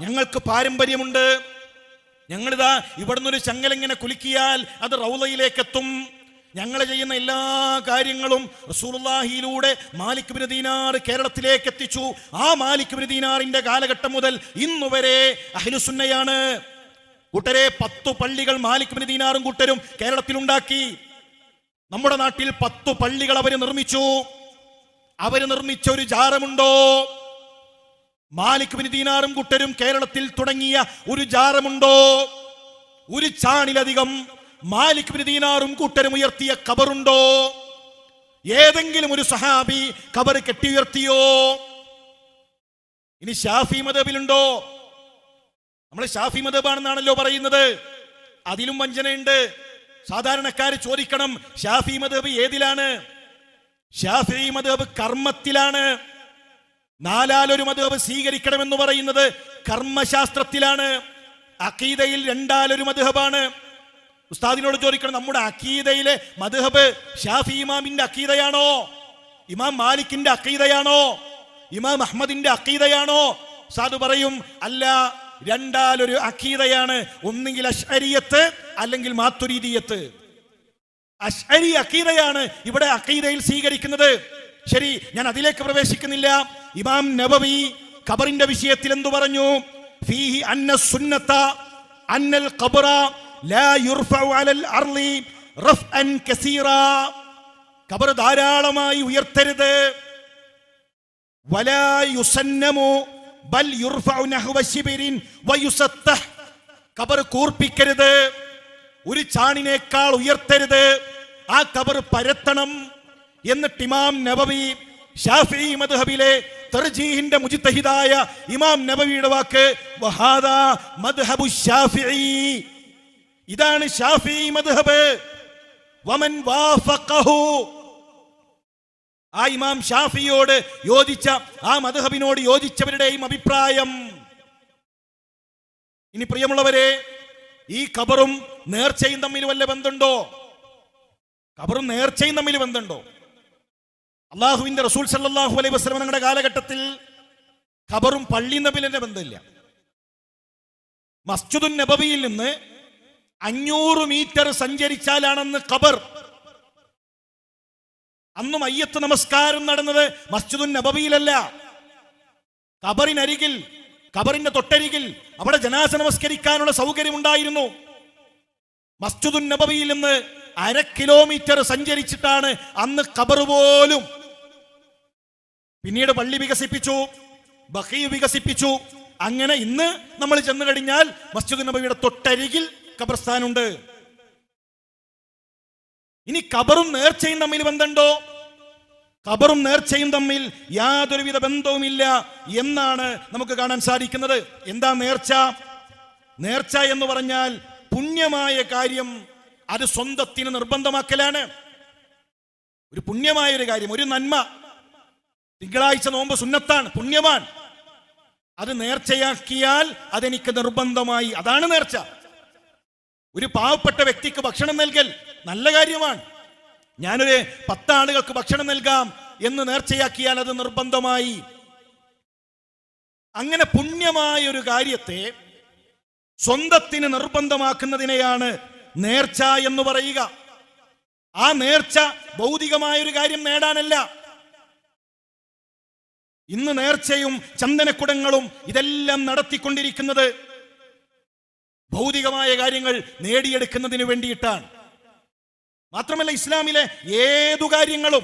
ഞങ്ങൾക്ക് പാരമ്പര്യമുണ്ട്. ഞങ്ങളിതാ ഇവിടുന്നൊരു ചങ്ങലിങ്ങനെ കുലുക്കിയാൽ അത് റൗളയിലേക്ക് എത്തും. ഞങ്ങൾ ചെയ്യുന്ന എല്ലാ കാര്യങ്ങളും റസൂലുള്ളാഹിയിലൂടെ മാലിക് ഇബ്നു ദീനാർ കേരളത്തിലേക്ക് എത്തിച്ചു. ആ മാലിക് ഇബ്നു ദീനാറിന്റെ കാലഘട്ടം മുതൽ ഇന്നുവരെ അഹ്ലുസുന്നയാണ്. കൂട്ടരെ 10 പള്ളികൾ മാലിക് ഇബ്നു ദീനാറും കൂട്ടരും കേരളത്തിലുണ്ടാക്കി. നമ്മുടെ നാട്ടിൽ 10 പള്ളികൾ അവര് നിർമ്മിച്ചു. അവര് നിർമ്മിച്ച ഒരു ജാറമുണ്ടോ? മാലിക് ഇബ്നു ദീനാറും കൂട്ടരും കേരളത്തിൽ തുടങ്ങിയ ഒരു ജാറമുണ്ടോ? ഒരു ചാണിലധികം മാലിക് ഇബ്നു ദീനാറും കൂട്ടരും ഉയർത്തിയ ഖബറുണ്ടോ? ഏതെങ്കിലും ഒരു സഹാബി ഖബർ കെട്ടി ഉയർത്തിയോ? ഇനി ഷാഫി മദ്ഹബിലുണ്ടോ? നമ്മൾ ഷാഫി മദ്ഹബാണെന്നാണല്ലോ പറയുന്നത്. അതിലും വഞ്ചനയുണ്ട്. സാധാരണക്കാർ ചോദിക്കണം, ഷാഫി മദ്ഹബ് ഏതിലാണ്? ഷാഫി മദ്ഹബ് കർമ്മത്തിലാണ്. 4-1 മദ്ഹബ് സ്വീകരിക്കണമെന്ന് പറയുന്നത് കർമ്മശാസ്ത്രത്തിലാണ്. അഖീദയിൽ 2-1 മദ്ഹബാണ്. ഉസ്താദിനോട് ചോദിക്കണം, നമ്മുടെ അഖീദയിലെ മദ്ഹബ് ഷാഫി ഇമാമിന്റെ അഖീദയാണോ? ഇമാം മാലിക്കിന്റെ അഖീദയാണോ? ഇമാം അഹ്മദിന്റെ അഖീദയാണോ? ഉസ്താദ് പറയും, അല്ല, 2-1 അഖീദയാണ്. ഒന്നുകിൽ അശ്അരിയത്ത് അല്ലെങ്കിൽ മാതുരീദിയത്ത്. അശ്അരി അഖീദയാണ് ഇവിടെ അഖീദയിൽ സ്വീകരിക്കുന്നത്. ശരി, ഞാൻ അതിലേക്ക് പ്രവേശിക്കുന്നില്ല. ഇമാം നബവി ഖബറിന്റെ വിഷയത്തിൽ എന്തു പറഞ്ഞു? ഫീഹി അന്ന സുന്നത അന്നൽ ഖബറ ലാ യുർഫഉ അലൽ അർളി റഫ്അൻ കസീറാ. ഖബർ ധാരാളമായി ഉയർത്തരുത്. വലാ യുസന്നമു ബൽ യുർഫഉ നഹ്വ ശിബിരിൻ വയുസത്തഹ്. ഖബർ കൂർപ്പിക്കരുത്, ഒരു ചാണിനേക്കാൾ ഉയർത്തരുത്. ആ ഖബർ പരത്തണം. എന്നിട്ട് ഇമാം നബവി ഷാഫിഈ മദ്ഹബിലെ തർജീഹിന്റെ മുജ്തഹിദായ ഇമാം നബവിയുടെ വാക്ക്, വഹാദാ മദ്ഹബു ഷാഫിഈ. ഇതാണ് ഷാഫിഈ മദ്ഹബ്. വമൻ വാഫഖഹു. ആ ഇമാം ഷാഫിയോട് യോജിച്ച, ആ മദ്ഹബിനോട് യോജിച്ചവരുടെയും അഭിപ്രായം. ഇനി പ്രിയമുള്ളവരെ, ഈ ഖബറും നേർച്ചയും തമ്മിൽ വല്ല ബന്ധമുണ്ടോ? ഖബറും നേർച്ചയും തമ്മിൽ ബന്ധമുണ്ടോ? അള്ളാഹുവിന്റെ റസൂൽ സല്ലല്ലാഹു അലൈഹി വസല്ലം ഞങ്ങളുടെ കാലഘട്ടത്തിൽ ഖബറും പള്ളിയും തമ്മിൽ തന്നെ ബന്ധമില്ല. മസ്ജിദുൻ നബവിയിൽ നിന്ന് 500 മീറ്റർ സഞ്ചരിച്ചാലാണെന്ന് ഖബർ. അന്ന് മയ്യത്ത് നമസ്കാരം നടന്നത് മസ്ജിദുൻ നബവിയിലല്ല, ഖബറിനരികിൽ, ഖബറിന്റെ തൊട്ടരികിൽ. അവിടെ ജനാസ നമസ്കരിക്കാനുള്ള സൗകര്യം ഉണ്ടായിരുന്നു. മസ്ജിദുൻ നബവിയിൽ നിന്ന് 1/2 കിലോമീറ്റർ സഞ്ചരിച്ചിട്ടാണ് അന്ന് ഖബർ പോലും. പിന്നീട് പള്ളി വികസിപ്പിച്ചു, ബഖീ വികസിപ്പിച്ചു. അങ്ങനെ ഇന്ന് നമ്മൾ ചെന്നു കഴിഞ്ഞാൽ മസ്ജിദുൻ നബവിയുടെ തൊട്ടരികിൽ ഖബർസ്ഥാനുണ്ട്. ഇനി ഖബറും നേർച്ചയും തമ്മിൽ ബന്ധമുണ്ടോ? ഖബറും നേർച്ചയും തമ്മിൽ യാതൊരുവിധ ബന്ധവുമില്ല എന്നാണ് നമുക്ക് കാണാൻ സാധിക്കുന്നത്. എന്താ നേർച്ച? നേർച്ച എന്ന് പറഞ്ഞാൽ പുണ്യമായ കാര്യം അത് സ്വന്തത്തിന് നിർബന്ധമാക്കലാണ്. ഒരു പുണ്യമായ ഒരു കാര്യം, ഒരു നന്മ. തിങ്കളാഴ്ച നോമ്പ് സുന്നത്താണ്, പുണ്യമാണ്. അത് നേർച്ചയാക്കിയാൽ അതെനിക്ക് നിർബന്ധമായി. അതാണ് നേർച്ച. ഒരു പാവപ്പെട്ട വ്യക്തിക്ക് ഭക്ഷണം നൽകൽ നല്ല കാര്യമാണ്. ഞാനൊരു 10 ആളുകൾക്ക് ഭക്ഷണം നൽകാം എന്ന് നേർച്ചയാക്കിയാൽ അത് നിർബന്ധമായി. അങ്ങനെ പുണ്യമായ ഒരു കാര്യത്തെ സ്വന്തത്തിന് നിർബന്ധമാക്കുന്നതിനെയാണ് നേർച്ച എന്ന് പറയുക. ആ നേർച്ച ഭൗതികമായ ഒരു കാര്യം നേടാനല്ല. ഇന്ന് നേർച്ചയും ചന്ദനക്കുടങ്ങളും ഇതെല്ലാം നടത്തിക്കൊണ്ടിരിക്കുന്നത് ഭൗതികമായ കാര്യങ്ങൾ നേടിയെടുക്കുന്നതിന് വേണ്ടിയിട്ടാണ്. മാത്രമല്ല, ഇസ്ലാമിലെ ഏതു കാര്യങ്ങളും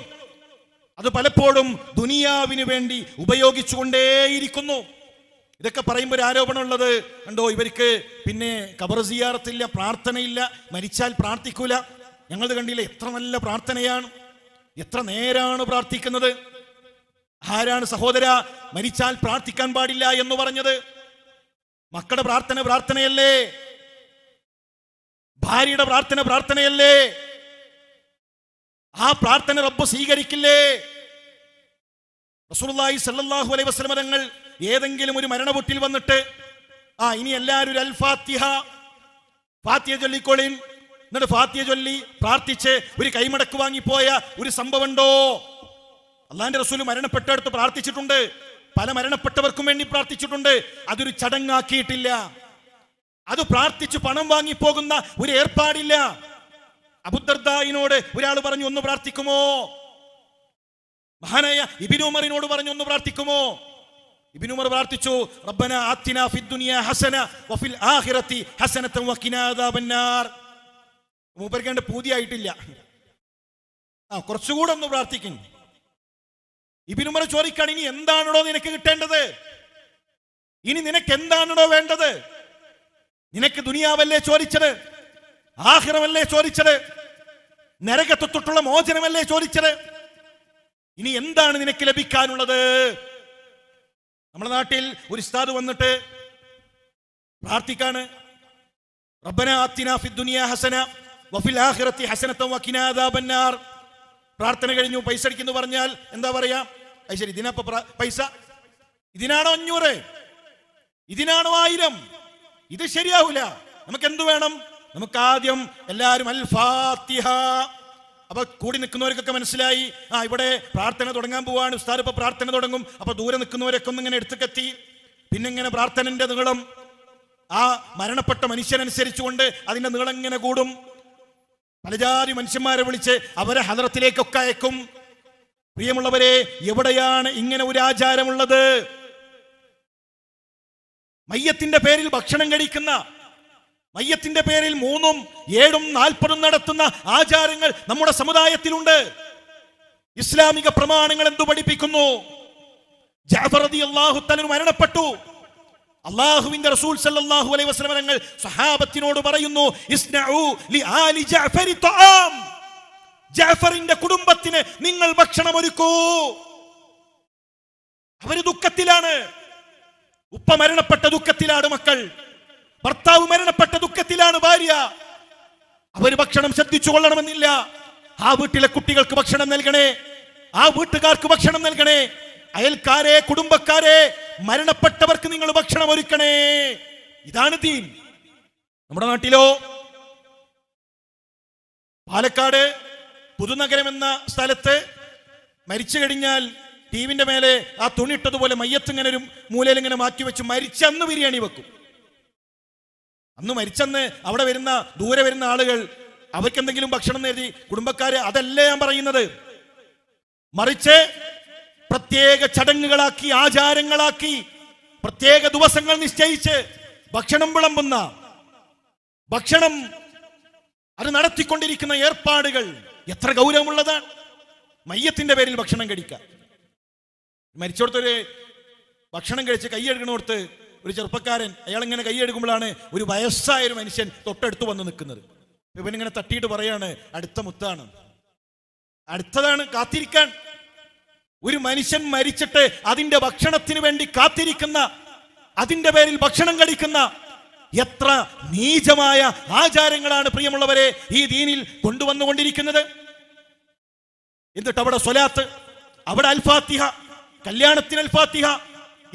അത് പലപ്പോഴും ദുനിയാവിന് വേണ്ടി ഉപയോഗിച്ചുകൊണ്ടേയിരിക്കുന്നു. ഇതൊക്കെ പറയുമ്പോൾ ഒരു ആരോപണമുള്ളത് കണ്ടോ, ഇവർക്ക് പിന്നെ ഖബർ സിയാറത്തില്ല, പ്രാർത്ഥനയില്ല, മരിച്ചാൽ പ്രാർത്ഥിക്കൂല. ഞങ്ങൾ കണ്ടില്ലേ, എത്ര നല്ല പ്രാർത്ഥനയാണ്, എത്ര നേരാണ് പ്രാർത്ഥിക്കുന്നത്. ആരാണ് സഹോദര മരിച്ചാൽ പ്രാർത്ഥിക്കാൻ പാടില്ല എന്ന് പറഞ്ഞത്? മക്കളുടെ പ്രാർത്ഥന പ്രാർത്ഥനയല്ലേ? ഭാര്യയുടെ പ്രാർത്ഥന പ്രാർത്ഥനയല്ലേ? ആ പ്രാർത്ഥന റബ്ബ് സ്വീകരിക്കില്ലേ? റസൂലുള്ളാഹി സ്വല്ലല്ലാഹു അലൈഹി വസല്ലം തങ്ങൾ ഏതെങ്കിലും ഒരു മരണവീട്ടിൽ വന്നിട്ട് ഇനി എല്ലാവരും ഒരു അൽ ഫാത്തിഹ, ഫാത്തിഹ ചൊല്ലിക്കോളിൻ, എന്നിട്ട് ഫാത്തിഹ ചൊല്ലി പ്രാർത്ഥിച്ച് ഒരു കൈമടക്ക് വാങ്ങിപ്പോയ ഒരു സംഭവം ഉണ്ടോ? അള്ളാന്റെ റസൂൽ മരണപ്പെട്ടെടുത്ത് പ്രാർത്ഥിച്ചിട്ടുണ്ട്. പല മരണപ്പെട്ടവർക്കും വേണ്ടി പ്രാർത്ഥിച്ചിട്ടുണ്ട്. അതൊരു ചടങ്ങാക്കിയിട്ടില്ല. അത് പ്രാർത്ഥിച്ചു പണം വാങ്ങിപ്പോകുന്ന ഒരു ഏർപ്പാടില്ല. അബൂദർദായിനോട് ഒരാൾ പറഞ്ഞു, ഒന്ന് പ്രാർത്ഥിക്കുമോ? മഹാനായ ഇബ്നു ഉമറിനോട് പറഞ്ഞു, ഒന്ന് പ്രാർത്ഥിക്കുമോ? ഇബ്നു ഉമർ പ്രാർത്ഥിച്ചു, റബ്ബന ആതിനാ ഫിദ്ദുനിയ ഹസന വഫിൽ ആഖിറതി ഹസനതൻ വഖിനാ അദാബന്നാർ. മൂപ്പർക്കേണ്ട പൂതിയായിട്ടില്ല, കുറച്ചുകൂടെ ഒന്ന് പ്രാർത്ഥിക്കും. ഇബ്നു ഉമർ ചോദിക്കാണ്, ഇനി എന്താണോ നിനക്ക് കിട്ടേണ്ടത്? ഇനി നിനക്ക് എന്താണോ വേണ്ടത്? നിനക്ക് ദുനിയാവല്ലേ ചോദിച്ചത്? ആഖിറമല്ലേ ചോദിച്ചത്? നരകത്തെ തൊട്ടുള്ള മോചനമല്ലേ ചോദിച്ചത്? ഇനി എന്താണ് നിനക്ക് ലഭിക്കാനുള്ളത്? നമ്മുടെ നാട്ടിൽ ഒരു ഉസ്താദ് വന്നിട്ട് പ്രാർത്ഥിക്കാണ്, റബ്ബന ആതിനാ ഫിദ്ദുനിയ ഹസന വഫിൽ ആഖിറതി ഹസനതൻ വഖിനാ അദാബന്നാർ. പ്രാർത്ഥന കഴിഞ്ഞു, പൈസ അടിക്കുന്നു പറഞ്ഞാൽ എന്താ പറയാ? അത് ശരി, ഇതിനപ്പോ പൈസ, ഇതിനാണോ 500, ഇതിനാണോ 1000? ഇത് ശരിയാവൂല. നമുക്ക് എന്തു വേണം? നമുക്ക് ആദ്യം എല്ലാവരും അൽ ഫാത്തിഹ. അപ്പൊ കൂടി നിൽക്കുന്നവർക്കൊക്കെ മനസ്സിലായി, ഇവിടെ പ്രാർത്ഥന തുടങ്ങാൻ പോവാണ്, ഉസ്താദ് ഇപ്പൊ പ്രാർത്ഥന തുടങ്ങും. അപ്പൊ ദൂരെ നിൽക്കുന്നവരൊക്കെ ഒന്ന് ഇങ്ങനെ എടുത്തുകെത്തി. പിന്നെ ഇങ്ങനെ പ്രാർത്ഥനന്റെ നീളം ആ മരണപ്പെട്ട മനുഷ്യനനുസരിച്ചുകൊണ്ട് അതിന്റെ നീളം ഇങ്ങനെ കൂടും. പലജാതി മനുഷ്യന്മാരെ വിളിച്ച് അവരെ ഹദറത്തിലേക്കൊക്കെ അയക്കും. പ്രിയമുള്ളവരെ, എവിടെയാണ് ഇങ്ങനെ ഒരു ആചാരമുള്ളത്? മയ്യത്തിന്റെ പേരിൽ ഭക്ഷണം കഴിക്കുന്ന, മയ്യത്തിന്റെ പേരിൽ 3ഉം 7ഉം 40ഉം നടത്തുന്ന ആചാരങ്ങൾ നമ്മുടെ സമുദായത്തിലുണ്ട്. ഇസ്ലാമിക പ്രമാണങ്ങൾ എന്തു പഠിപ്പിക്കുന്നു? ജഅഫർ റളിയല്ലാഹു തആല മരണപ്പെട്ടു. അല്ലാഹുവിന്റെ റസൂൽ സല്ലല്ലാഹു അലൈഹി വസല്ലം തങ്ങൾ സ്വഹാബത്തിനോട് പറയുന്നു, ഇസ്നഉ ലിആലി ജഅഫരി തആം. ജഅഫറിന്റെ കുടുംബത്തിന് നിങ്ങൾ ഭക്ഷണം ഒരുക്കൂ. അവര് ദുഃഖത്തിലാണ്. ഉപ്പ മരണപ്പെട്ട ദുഃഖത്തിലാണ് മക്കൾ, ഭർത്താവ് മരണപ്പെട്ട ദുഃഖത്തിലാണ് ഭാര്യ. അവർ ഭക്ഷണം ശ്രദ്ധിച്ചു കൊള്ളണമെന്നില്ല. ആ വീട്ടിലെ കുട്ടികൾക്ക് ഭക്ഷണം നൽകണേ, ആ വീട്ടുകാർക്ക് ഭക്ഷണം നൽകണേ, അയൽക്കാരെ, കുടുംബക്കാരെ, മരണപ്പെട്ടവർക്ക് നിങ്ങൾ ഭക്ഷണം ഒരുക്കണേ. ഇതാണ് ദീൻ. നമ്മുടെ നാട്ടിലോ, പാലക്കാട് പുതുനഗരം എന്ന സ്ഥലത്ത് മരിച്ചു കഴിഞ്ഞാൽ ടീവിന്റെ മേലെ ആ തുണിയിട്ടതുപോലെ മയ്യത്ത് ഇങ്ങനെ ഒരു മൂലയിൽ ഇങ്ങനെ മാറ്റി വെച്ച് മരിച്ചന്ന് ബിരിയാണി വെക്കും. അന്ന് മരിച്ചെന്ന് അവിടെ വരുന്ന ദൂരെ വരുന്ന ആളുകൾ അവർക്ക് എന്തെങ്കിലും ഭക്ഷണം നേടി കുടുംബക്കാര്, അതല്ല ഞാൻ പറയുന്നത്. മറിച്ച് പ്രത്യേക ചടങ്ങുകളാക്കി, ആചാരങ്ങളാക്കി, പ്രത്യേക ദിവസങ്ങൾ നിശ്ചയിച്ച് ഭക്ഷണം വിളമ്പുന്ന, ഭക്ഷണം അത് നടത്തിക്കൊണ്ടിരിക്കുന്ന ഏർപ്പാടുകൾ എത്ര ഗൗരവമുള്ളതാണ്. മയ്യത്തിന്റെ പേരിൽ ഭക്ഷണം കഴിക്കാം. മരിച്ചോടത്തൊരു ഭക്ഷണം കഴിച്ച് കൈ കഴുകണോടത്ത് ഒരു ചെറുപ്പക്കാരൻ, അയാളിങ്ങനെ കൈ എടുക്കുമ്പോഴാണ് ഒരു വയസ്സായ ഒരു മനുഷ്യൻ തൊട്ടടുത്ത് വന്ന് നിൽക്കുന്നത്. ഇവനിങ്ങനെ തട്ടിയിട്ട് പറയാണ്, അടുത്ത മുത്താണ്, അടുത്തതാണ്, കാത്തിരിക്കാൻ. ഒരു മനുഷ്യൻ മരിച്ചിട്ട് അതിന്റെ ഭക്ഷണത്തിന് വേണ്ടി കാത്തിരിക്കുന്ന, അതിന്റെ പേരിൽ ഭക്ഷണം കഴിക്കുന്ന എത്ര നീചമായ ആചാരങ്ങളാണ് പ്രിയമുള്ളവരെ ഈ ദീനിൽ കൊണ്ടുവന്നുകൊണ്ടിരിക്കുന്നത്. എന്നിട്ട് അവിടെ സ്വലാത്ത്, അവിടെ അൽ ഫാത്തിഹ, കല്യാണത്തിന് അൽ ഫാത്തിഹ.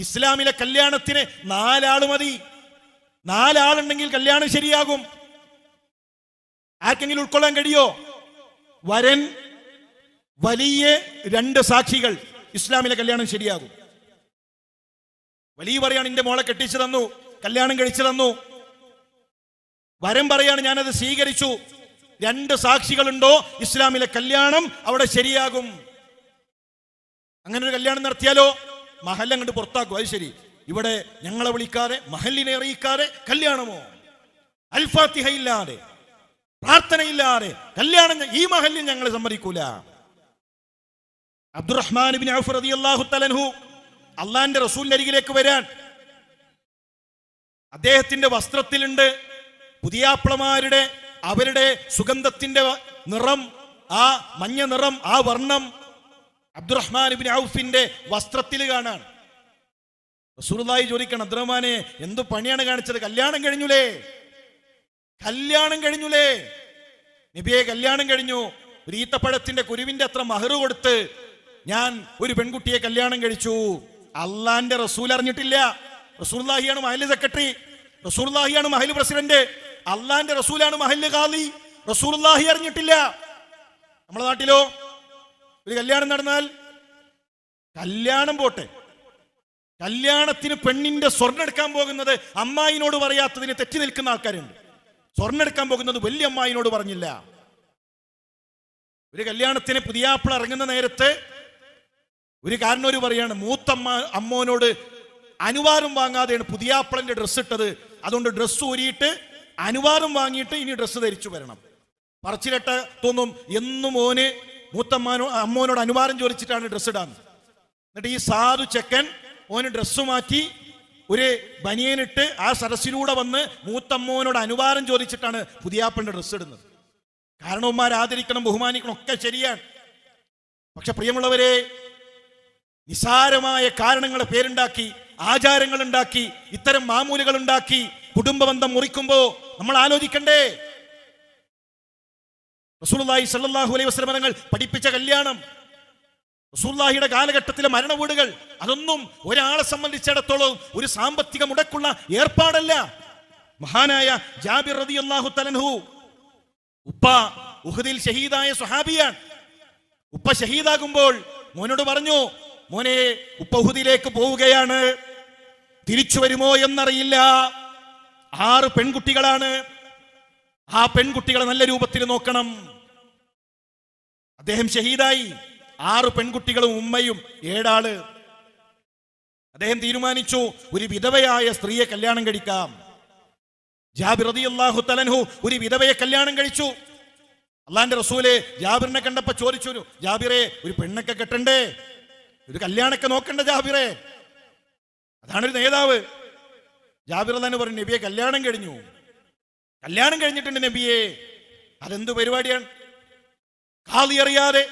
ഇസ്ലാമിലെ കല്യാണത്തിന് 4 ആള് മതി. 4 ആളുണ്ടെങ്കിൽ കല്യാണം ശരിയാകും. ആർക്കെങ്കിലും ഉൾക്കൊള്ളാൻ കഴിയോ? വരൻ, വലിയ 2 സാക്ഷികൾ, ഇസ്ലാമിലെ കല്യാണം ശരിയാകും. വലിയ പറയാണ്, എന്റെ മോളെ കെട്ടിച്ചു തന്നു, കല്യാണം കഴിച്ചു തന്നു. വരൻ പറയാണ്, ഞാനത് സ്വീകരിച്ചു. 2 സാക്ഷികളുണ്ടോ ഇസ്ലാമിലെ കല്യാണം അവിടെ ശരിയാകും. അങ്ങനെ ഒരു കല്യാണം നടത്തിയാലോ മഹല്ല് അങ്ങോട്ട് പുറത്താക്കും. അത് ശരി, ഇവിടെ ഞങ്ങളെ വിളിക്കാതെ, മഹല്ലിനെ അറിയിക്കാതെ കല്യാണമോ? അൽ ഫാത്തിഹ ഇല്ലാതെ, പ്രാർത്ഥനയില്ലാതെ കല്യാണം ഈ മഹല്ലിൽ ഞങ്ങൾ സമ്മതിക്കൂല. അബ്ദുറഹ്മാൻ ഇബ്നു ഔഫ് റളിയല്ലാഹു തആല അൻഹു അള്ളാന്റെ റസൂലിന്റെ അരികിലേക്ക് വരാൻ, അദ്ദേഹത്തിന്റെ വസ്ത്രത്തിലുണ്ട് പുതിയാപ്ലമാരുടെ അവരുടെ സുഗന്ധത്തിന്റെ നിറം, ആ മഞ്ഞ നിറം, ആ വർണ്ണം അബ്ദുറഹ്മാൻ ഇബ്നു ഔഫിന്റെ വസ്ത്രത്തിൽ കാണാൻ. റസൂലുള്ളാഹി ചോദിക്കണം, അബ്ദുറഹ്മാനെ എന്തു പണിയാണ് കാണിച്ചത്? കല്യാണം കഴിഞ്ഞുലേ, കല്യാണം കഴിഞ്ഞുലേ? നബിയെ കല്യാണം കഴിഞ്ഞു. ഒരു ഈത്തപ്പഴത്തിന്റെ കുരുവിന്റെ അത്ര മഹർ കൊടുത്ത് ഞാൻ ഒരു പെൺകുട്ടിയെ കല്യാണം കഴിച്ചു. അള്ളാന്റെ റസൂൽ അറിഞ്ഞിട്ടില്ല. റസൂലുള്ളാഹിയാണ് മഹല്ല് സെക്രട്ടറി, റസൂലുള്ളാഹിയാണ് മഹല്ല് പ്രസിഡന്റ്, അള്ളാന്റെ റസൂലാണ് മഹല്ല് ഖാദി. റസൂലുള്ളാഹി അറിഞ്ഞിട്ടില്ല. നമ്മുടെ നാട്ടിലോ ഒരു കല്യാണം നടന്നാൽ, കല്യാണം പോട്ടെ, കല്യാണത്തിന് പെണ്ണിന്റെ സ്വർണ്ണം എടുക്കാൻ പോകുന്നത് അമ്മായിനോട് പറയാത്തതിന് തെറ്റി നിൽക്കുന്ന ആൾക്കാരുണ്ട്. സ്വർണ്ണം എടുക്കാൻ പോകുന്നത് വലിയ അമ്മായിനോട് പറഞ്ഞില്ല. ഒരു കല്യാണത്തിന് പുതിയാപ്പിള ഇറങ്ങുന്ന നേരത്ത് ഒരു കാരണവര് പറയാണ്, അമ്മോനോട് അനുവാദം വാങ്ങാതെയാണ് പുതിയാപ്പിളന്റെ ഡ്രസ്സ് ഇട്ടത്, അതുകൊണ്ട് ഡ്രസ്സ് ഊരിയിട്ട് അനുവാദം വാങ്ങിയിട്ട് ഇനി ഡ്രസ്സ് ധരിച്ചു വരണം. പറച്ചിലിട്ട തോന്നും എന്നും അമ്മോനോട് അനുവാദം ചോദിച്ചിട്ടാണ് ഡ്രസ്സ് ഇടാന്ന്. എന്നിട്ട് ഈ സാധു ചെക്കൻ ഓന് ഡ്രസ്സ് മാറ്റി ഒരു ബനിയനിട്ട് ആ സരസിലൂടെ വന്ന് മൂത്തമ്മോനോട് അനുവാദം ചോദിച്ചിട്ടാണ് പുതിയാപ്പിളിന്റെ ഡ്രസ്സ് ഇടുന്നത്. കാരണവന്മാർ ആദരിക്കണം, ബഹുമാനിക്കണം, ഒക്കെ ശരിയാണ്. പക്ഷെ പ്രിയമുള്ളവരെ, നിസാരമായ കാരണങ്ങളെ പേരുണ്ടാക്കി, ആചാരങ്ങൾ ഉണ്ടാക്കി, ഇത്തരം മാമൂലുകൾ ഉണ്ടാക്കി കുടുംബബന്ധം മുറിക്കുമ്പോ നമ്മൾ ആലോചിക്കണ്ടേ? റസൂലുള്ളാഹി സ്വല്ലല്ലാഹു അലൈഹി വസല്ലം തങ്ങൾ പഠിപ്പിച്ച കല്യാണം, റസൂലുള്ളാഹിയുടെ കാലഘട്ടത്തിലെ മരണ വീടുകൾ, അതൊന്നും ഒരാളെ സംബന്ധിച്ചിടത്തോളം ഒരു സാമ്പത്തിക മുടക്കുള്ള ഏർപ്പാടല്ല. മഹാനായ ജാബിർ റളിയല്ലാഹു തആല അൻഹു, ഉപ്പ ഉഹദിൽ ഷഹീദായ സ്വഹാബിയാണ്. ഉപ്പ ഷഹീദാകുമ്പോൾ മോനോട് പറഞ്ഞു, മോനെ ഉപ്പ ഉഹദിലേക്ക് പോവുകയാണ്, തിരിച്ചു വരുമോ എന്നറിയില്ല. 6 പെൺകുട്ടികളാണ്, ആ പെൺകുട്ടികളെ നല്ല രൂപത്തിൽ നോക്കണം. അദ്ദേഹം ഷഹീദായി, 6 പെൺകുട്ടികളും ഉമ്മയും 7 ആള്. അദ്ദേഹം തീരുമാനിച്ചു ഒരു വിധവയായ സ്ത്രീയെ കല്യാണം കഴിക്കാം. ജാബിർ റളിയല്ലാഹു തആല അൻഹു ഒരു വിധവയെ കല്യാണം കഴിച്ചു. അള്ളാന്റെ റസൂല് ജാബിറിനെ കണ്ടപ്പോ ചോദിച്ചു, ജാബിറെ ഒരു പെണ്ണൊക്കെ കെട്ടണ്ടേ, ഒരു കല്യാണൊക്കെ നോക്കണ്ട ജാബിറെ? അതാണൊരു നേതാവ്. ജാബിർ തന്നെ പറഞ്ഞു, നബിയെ കല്യാണം കഴിഞ്ഞു. കല്യാണം കഴിഞ്ഞിട്ടുണ്ട് നബിയെ. അതെന്ത് പരിപാടിയാണ്? ഖാദി അറിയാതെ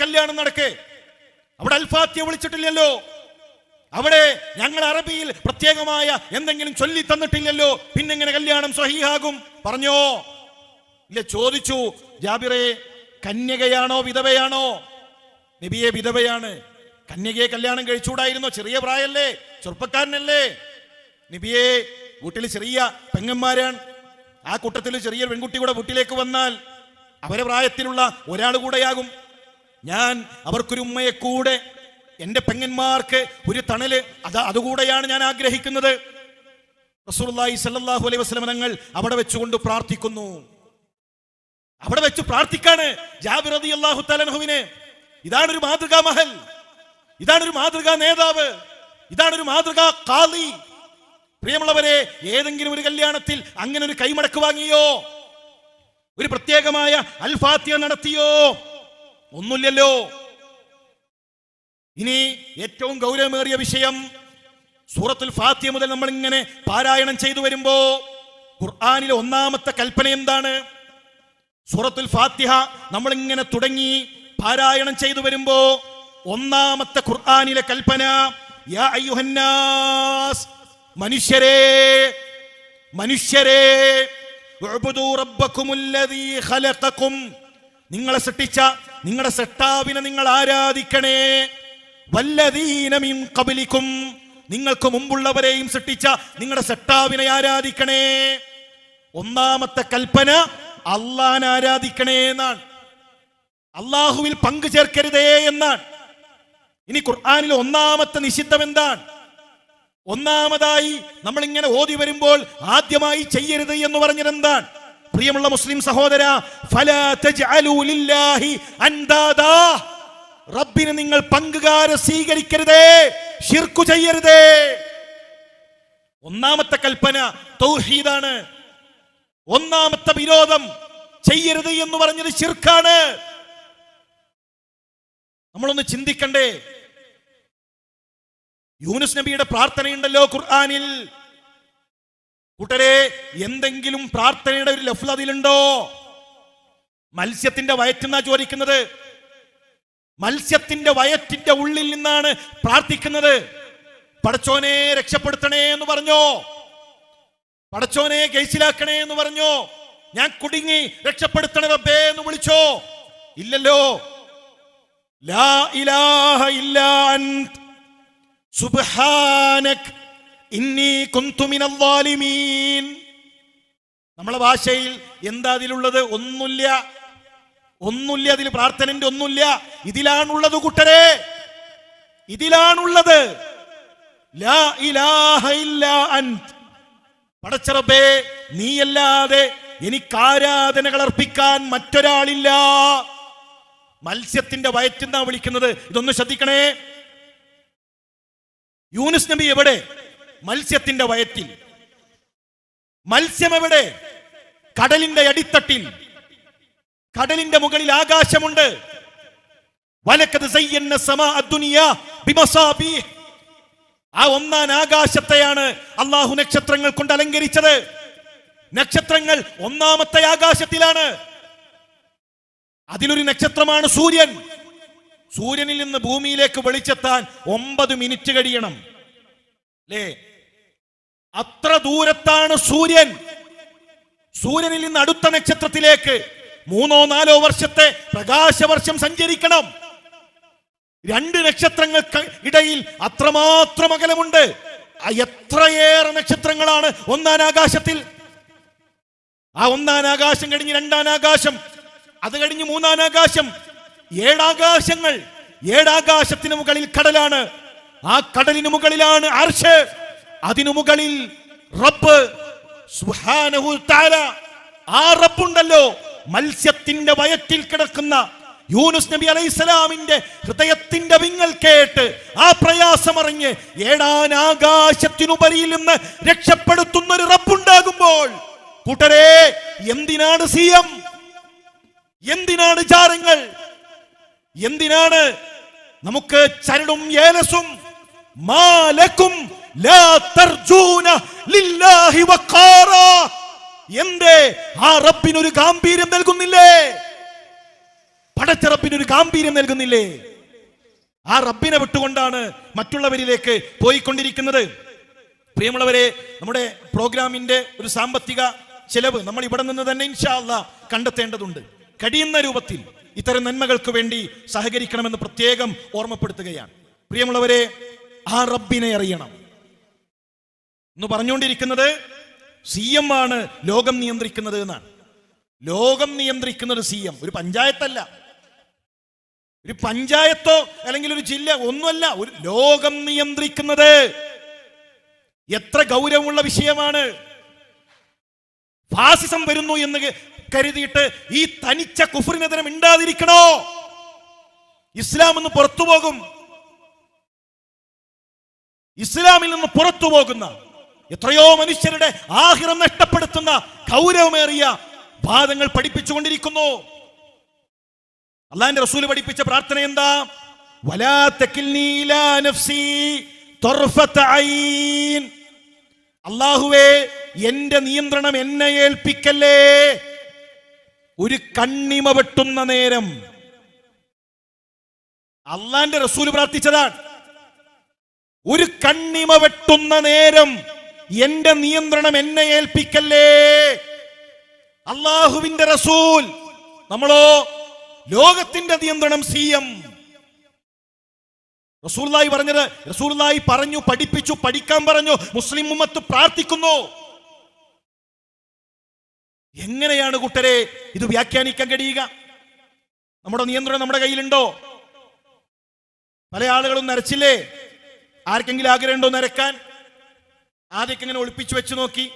കല്യാണം നടക്കേ? അവിടെ അൽഫാത്തിയ വിളിച്ചിട്ടില്ലല്ലോ, അവിടെ ഞങ്ങൾ അറബിയിൽ പ്രത്യേകമായ എന്തെങ്കിലും ചൊല്ലി തന്നിട്ടില്ലല്ലോ, പിന്നെങ്ങനെ കല്യാണം സ്വഹീഹാകും? പറഞ്ഞോ? ഇല്ല. ചോദിച്ചു, ജാബിറെ കന്യകയാണോ വിധവയാണോ? നബിയെ വിധവയാണ്. കന്യകയെ കല്യാണം കഴിച്ചുകൂടായിരുന്നോ? ചെറിയ പ്രായല്ലേ, ചെറുപ്പക്കാരനല്ലേ? നബിയെ വീട്ടിൽ ചെറിയ പെങ്ങന്മാരാണ്, ആ കൂട്ടത്തിൽ ചെറിയ പെൺകുട്ടി കൂടെ വീട്ടിലേക്ക് വന്നാൽ അവരെ പ്രായത്തിലുള്ള ഒരാൾ കൂടെയാകും. ഞാൻ അവർക്കൊരു ഉമ്മയെ കൂടെ, എന്റെ പെങ്ങന്മാർക്ക് ഒരു തണല്, അതുകൂടെയാണ് ഞാൻ ആഗ്രഹിക്കുന്നത്. റസൂലുള്ളാഹി സ്വല്ലല്ലാഹു അലൈഹി വസല്ലം തങ്ങൾ അവിടെ വെച്ചുകൊണ്ട് പ്രാർത്ഥിക്കുന്നു. അവിടെ വെച്ച് പ്രാർത്ഥിക്കാണ് ജാബിർ റളിയല്ലാഹു തആല അൻഹുവിനെ. ഇതാണൊരു മാതൃകാ മഹൽ, ഇതാണൊരു മാതൃകാ നേതാവ്, ഇതാണൊരു മാതൃകാ ഖാദി. പ്രിയമുള്ളവരെ, ഏതെങ്കിലും ഒരു കല്യാണത്തിൽ അങ്ങനെ ഒരു കൈമടക്ക് വാങ്ങിയോ? ഒരു പ്രത്യേകമായ അൽഫാത്തിയ നടത്തിയോ? ഒന്നുമില്ലല്ലോ. ഇനി ഏറ്റവും ഗൗരവമേറിയ വിഷയം, സൂറത്തുൽ ഫാത്തിഹ മുതൽ നമ്മൾ ഇങ്ങനെ പാരായണം ചെയ്തു വരുമ്പോ ഖുർആനിലെ ഒന്നാമത്തെ കൽപ്പന എന്താണ്? സൂറത്തുൽ ഫാത്തിഹ നമ്മൾ ഇങ്ങനെ തുടങ്ങി പാരായണം ചെയ്തു വരുമ്പോ ഒന്നാമത്തെ ഖുർആനിലെ കൽപ്പന, യാ അയ്യുഹന്നാസ്, മനുഷ്യരെ, മനുഷ്യരെ, ഉഅ്ബുദൂ റബ്ബക്കുമുല്ലദീ ഖലഖക്കും, നിങ്ങളെ സൃഷ്ടിച്ച നിങ്ങളുടെ സൃഷ്ടാവിനെ നിങ്ങൾ ആരാധിക്കണേ. വല്ലദീന മിൻ ഖബ്ലിക്കും, നിങ്ങൾക്ക് മുമ്പുള്ളവരെയും സൃഷ്ടിച്ച നിങ്ങളുടെ സൃഷ്ടാവിനെ ആരാധിക്കണേ. ഒന്നാമത്തെ കൽപ്പന അള്ളാഹനെ ആരാധിക്കണേ എന്നാണ്, അള്ളാഹുവിൽ പങ്കു ചേർക്കരുതേ എന്നാണ്. ഇനി ഖുർആനിൽ ഒന്നാമത്തെ നിഷിദ്ധം എന്താണ്? ഒന്നാമതായി നമ്മൾ ഇങ്ങനെ ഓതി വരുമ്പോൾ ആദ്യമായി ചെയ്യരുത് എന്ന് പറഞ്ഞത് എന്താണ്? പ്രിയമുള്ള മുസ്ലിം സഹോദര, ഫലാ തജ്അലൂ ലില്ലാഹി അൻദാദാ, റബ്ബിനെ നിങ്ങൾ പങ്കുകാരെ സ്വീകരിക്കരുതേ, ശിർക്ക് ചെയ്യരുതേ. ഒന്നാമത്തെ കൽപ്പന തൗഹീദാണ്. ഒന്നാമത്തെ വിരോധം ചെയ്യരുത് എന്ന് പറഞ്ഞത് ശിർക്കാണ്. നമ്മളൊന്ന് ചിന്തിക്കണ്ടേ? യൂനുസ് നബിയുടെ പ്രാർത്ഥനയുണ്ടല്ലോ ഖുർആനിൽ. കൂട്ടരെ, എന്തെങ്കിലും പ്രാർത്ഥനയുടെ ഒരു ലഫ്ള് അതിലുണ്ടോ? മത്സ്യത്തിന്റെ വയറ്റിന്നാ ചോദിക്കുന്നത്, മത്സ്യത്തിന്റെ വയറ്റിന്റെ ഉള്ളിൽ നിന്നാണ് പ്രാർത്ഥിക്കുന്നത്. പടച്ചോനെ രക്ഷപ്പെടുത്തണേ എന്ന് പറഞ്ഞോ? പടച്ചോനെ കേസിലാക്കണേ എന്ന് പറഞ്ഞോ? ഞാൻ കുടുങ്ങി, രക്ഷപ്പെടുത്തണേ റബ്ബേ എന്ന് വിളിച്ചോ? ഇല്ലല്ലോ. ലാ ഇലാഹ ഇല്ലാ അൻത സുബ്ഹാനക ഇന്നി കുന്തു മിനൽ ളാലിമീൻ. നമ്മളെ ഭാഷയിൽ എന്താ അതിലുള്ളത്? ഒന്നുമില്ല, ഒന്നുമില്ല. അതിൽ പ്രാർത്ഥനന്റെ ഒന്നുമില്ല. ഇതിലാണുള്ളത് കൂട്ടരെ, ഇതിലാണുള്ളത്. ലാ ഇലാഹ ഇല്ലാ അൻത്, പടച്ച റബ്ബേ നീയല്ലാതെ എനിക്ക് ആരാധനകൾ അർപ്പിക്കാൻ മറ്റൊരാളില്ല. മത്സ്യത്തിന്റെ വയറ്റിന്നാ വിളിക്കുന്നത്. ഇതൊന്ന് ശ്രദ്ധിക്കണേ. യൂനുസ് നബി എവിടെ? മത്സ്യത്തിന്റെ വയറ്റിൽ. മത്സ്യം എവിടെ? കടലിന്റെ അടിത്തട്ടിൽ. കടലിന്റെ മുകളിൽ ആകാശമുണ്ട്. വലഖദ് സയ്യന്ന സമാഅ ദുനിയാ ബിമസാബീഹ്. ആ ഒന്നാം ആകാശത്തെയാണ് അള്ളാഹു നക്ഷത്രങ്ങൾ കൊണ്ട് അലങ്കരിച്ചത്. നക്ഷത്രങ്ങൾ ഒന്നാമത്തെ ആകാശത്തിലാണ്. അതിലൊരു നക്ഷത്രമാണ് സൂര്യൻ. സൂര്യനിൽ നിന്ന് ഭൂമിയിലേക്ക് വെളിച്ചെത്താൻ 9 മിനിറ്റ് കഴിയണം അല്ലേ? അത്ര ദൂരത്താണ് സൂര്യൻ. സൂര്യനിൽ നിന്ന് അടുത്ത നക്ഷത്രത്തിലേക്ക് 3-4 വർഷത്തെ പ്രകാശവർഷം സഞ്ചരിക്കണം. 2 നക്ഷത്രങ്ങൾക്ക് ഇടയിൽ അത്രമാത്രം അകലമുണ്ട്. എത്രയേറെ നക്ഷത്രങ്ങളാണ് ഒന്നാം ആകാശത്തിൽ. ആ ഒന്നാം ആകാശം കഴിഞ്ഞ് 2-ാം ആകാശം, അത് കഴിഞ്ഞ് 3-ാം ആകാശം, 7 ആകാശങ്ങൾ. 7 ആകാശത്തിന് മുകളിൽ കടലാണ്. ആ കടലിന് മുകളിലാണ് അർശ്. അതിനു മുകളിൽ റബ്ബ് സുബ്ഹാനഹു തആല. ആ റബ്ബുണ്ടല്ലോ മത്സ്യത്തിന്റെ വയറ്റിൽ കിടക്കുന്ന യൂനുസ് നബി അലൈഹിസ്സലാമിന്റെ ഹൃദയത്തിന്റെ വിങ്ങൽ കേട്ട് ആ പ്രയാസമറിഞ്ഞ് 7-ാം ആകാശത്തിനുപരിയിൽ നിന്ന് രക്ഷപ്പെടുത്തുന്ന ഒരു റബ്ബുണ്ടാകുമ്പോൾ കൂട്ടരെ, എന്തിനാണ് സിയം? എന്തിനാണ് ജാരങ്ങൾ? എന്തിനാണ് നമുക്ക് ചരടും ഏലസും? മാലക്കും ലാ തർജൂന ലില്ലാഹി വഖാറ. എന്തേ ആ റബ്ബിനൊരു ഗാംഭീര്യം നൽകുന്നില്ലേ? പടച്ച റബ്ബിനൊരു ഗാംഭീര്യം നൽകുന്നില്ലേ? ആ റബ്ബിനെ വിട്ടുകൊണ്ടാണ് മറ്റുള്ളവരിലേക്ക് പോയിക്കൊണ്ടിരിക്കുന്നത്. പ്രിയമുള്ളവരെ, നമ്മുടെ പ്രോഗ്രാമിന്റെ ഒരു സാമ്പത്തിക ചെലവ് നമ്മൾ ഇവിടെ നിന്ന് തന്നെ ഇൻഷാ അല്ലാഹ് കണ്ടെത്തേണ്ടതുണ്ട്. കഴിയുന്ന രൂപത്തിൽ ഇത്തരം നന്മകൾക്ക് വേണ്ടി സഹകരിക്കണമെന്ന് പ്രത്യേകം ഓർമ്മപ്പെടുത്തുകയാണ്. പ്രിയമുള്ളവരെ, ആ റബ്ബിനെ അറിയണം എന്ന് പറഞ്ഞുകൊണ്ടിരിക്കുന്നത് സിഎം ആണ് ലോകം നിയന്ത്രിക്കുന്നത് എന്നാണ്. ലോകം നിയന്ത്രിക്കുന്നത് സിഎം, ഒരു പഞ്ചായത്തല്ല, ഒരു പഞ്ചായത്തോ അല്ലെങ്കിൽ ഒരു ജില്ല ഒന്നുമല്ല. ഒരു ലോകം നിയന്ത്രിക്കുന്നത് എത്ര ഗൗരവമുള്ള വിഷയമാണ്. ഫാസിസം വരുന്നു എന്ന് കരുതിയിട്ട് ഈ തനിച്ച കുഫറിനെതിരെ മിണ്ടാതിരിക്കണോ? ഇസ്ലാം എന്ന് പുറത്തു പോകും. ഇസ്ലാമിൽ നിന്ന് പുറത്തു പോകുന്ന എത്രയോ മനുഷ്യരുടെ ആഖിറം നഷ്ടപ്പെടുത്തുന്ന ഗൗരവമേറിയ വാദങ്ങൾ പഠിപ്പിച്ചുകൊണ്ടിരിക്കുന്നു. അല്ലാഹുവിന്റെ റസൂൽ പഠിപ്പിച്ച പ്രാർത്ഥന എന്താ? വലാ തകിൽനി ഇലാ നഫ്സി തർഫത ഐൻ. അല്ലാഹുവേ, എന്റെ നിയന്ത്രണം എന്നെ ഏൽപ്പിക്കല്ലേ. ഒരു കണ്ണിമ വെട്ടുന്ന നേരം അല്ലാഹുവിന്റെ റസൂൽ പ്രാർത്ഥിച്ചതാണ്. ഒരു കണ്ണിമ വെട്ടുന്ന നേരം എന്റെ നിയന്ത്രണം എന്നെ ഏൽപ്പിക്കല്ലേ. അല്ലാഹുവിന്റെ റസൂൽ. നമ്മളോ ലോകത്തിന്റെ നിയന്ത്രണം സിഎം. റസൂലുള്ളാഹി പറഞ്ഞത്, റസൂലുള്ളാഹി പറഞ്ഞു, പഠിപ്പിച്ചു, പഠിക്കാൻ പറഞ്ഞു, മുസ്ലിം ഉമ്മത്ത് പ്രാർത്ഥിക്കുന്നു. എങ്ങനെയാണ് കൂട്ടരെ ഇത് വ്യാഖ്യാനിക്കാൻ കഴിയുക? നമ്മുടെ നിയന്ത്രണം നമ്മുടെ കയ്യിലുണ്ടോ? പല ആളുകളും നരച്ചില്ലേ? ആർക്കെങ്കിലും ആഗ്രഹമുണ്ടോ നരക്കാൻ? ആദ്യമൊക്കെ ഇങ്ങനെ ഒളിപ്പിച്ചു വെച്ച് നോക്കി,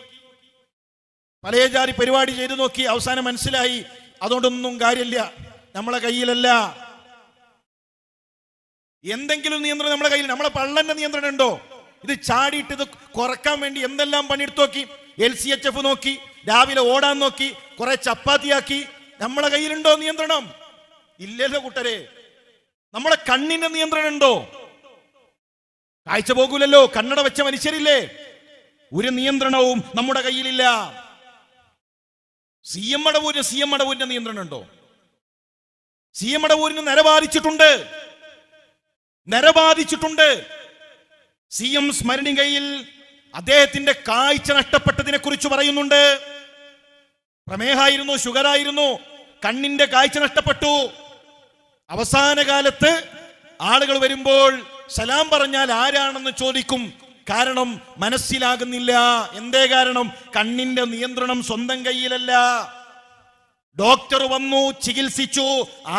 പല ജാതി പരിപാടി ചെയ്തു നോക്കി, അവസാനം മനസ്സിലായി അതുകൊണ്ടൊന്നും കാര്യമില്ല, നമ്മളെ കയ്യിലല്ല. എന്തെങ്കിലും നിയന്ത്രണം നമ്മുടെ കയ്യിൽ. നമ്മളെ പള്ളന്റെ നിയന്ത്രണം ഉണ്ടോ? ഇത് ചാടിയിട്ട് ഇത് കുറക്കാൻ വേണ്ടി എന്തെല്ലാം പണിയെടുത്ത് നോക്കി. LCHF നോക്കി, രാവിലെ ഓടാൻ നോക്കി, കുറെ ചപ്പാത്തിയാക്കി. നമ്മളെ കയ്യിലുണ്ടോ നിയന്ത്രണം? ഇല്ലല്ലോ കൂട്ടരെ. നമ്മളെ കണ്ണിന്റെ നിയന്ത്രണം ഉണ്ടോ? കാഴ്ച പോകൂലല്ലോ, കണ്ണട വെച്ച മനുഷ്യരില്ലേ? ഒരു നിയന്ത്രണവും നമ്മുടെ കയ്യിലില്ല. സിഎം മടവൂരിന്റെ നിയന്ത്രണം ഉണ്ടോ? സിഎം മടവൂരിന് നരബാധിച്ചിട്ടുണ്ട്. സിഎം സ്മരണികയിൽ അദ്ദേഹത്തിന്റെ കാഴ്ച നഷ്ടപ്പെട്ടതിനെ കുറിച്ച് പറയുന്നുണ്ട്. പ്രമേഹായിരുന്നു, ഷുഗറായിരുന്നു, കണ്ണിന്റെ കാഴ്ച നഷ്ടപ്പെട്ടു. അവസാന കാലത്ത് ആളുകൾ വരുമ്പോൾ സലാം പറഞ്ഞാൽ ആരാണെന്ന് ചോദിക്കും. കാരണം മനസ്സിലാകുന്നില്ല. എന്തേ കാരണം? കണ്ണിന്റെ നിയന്ത്രണം സ്വന്തം കയ്യിലല്ല. ഡോക്ടർ വന്നു, ചികിത്സിച്ചു.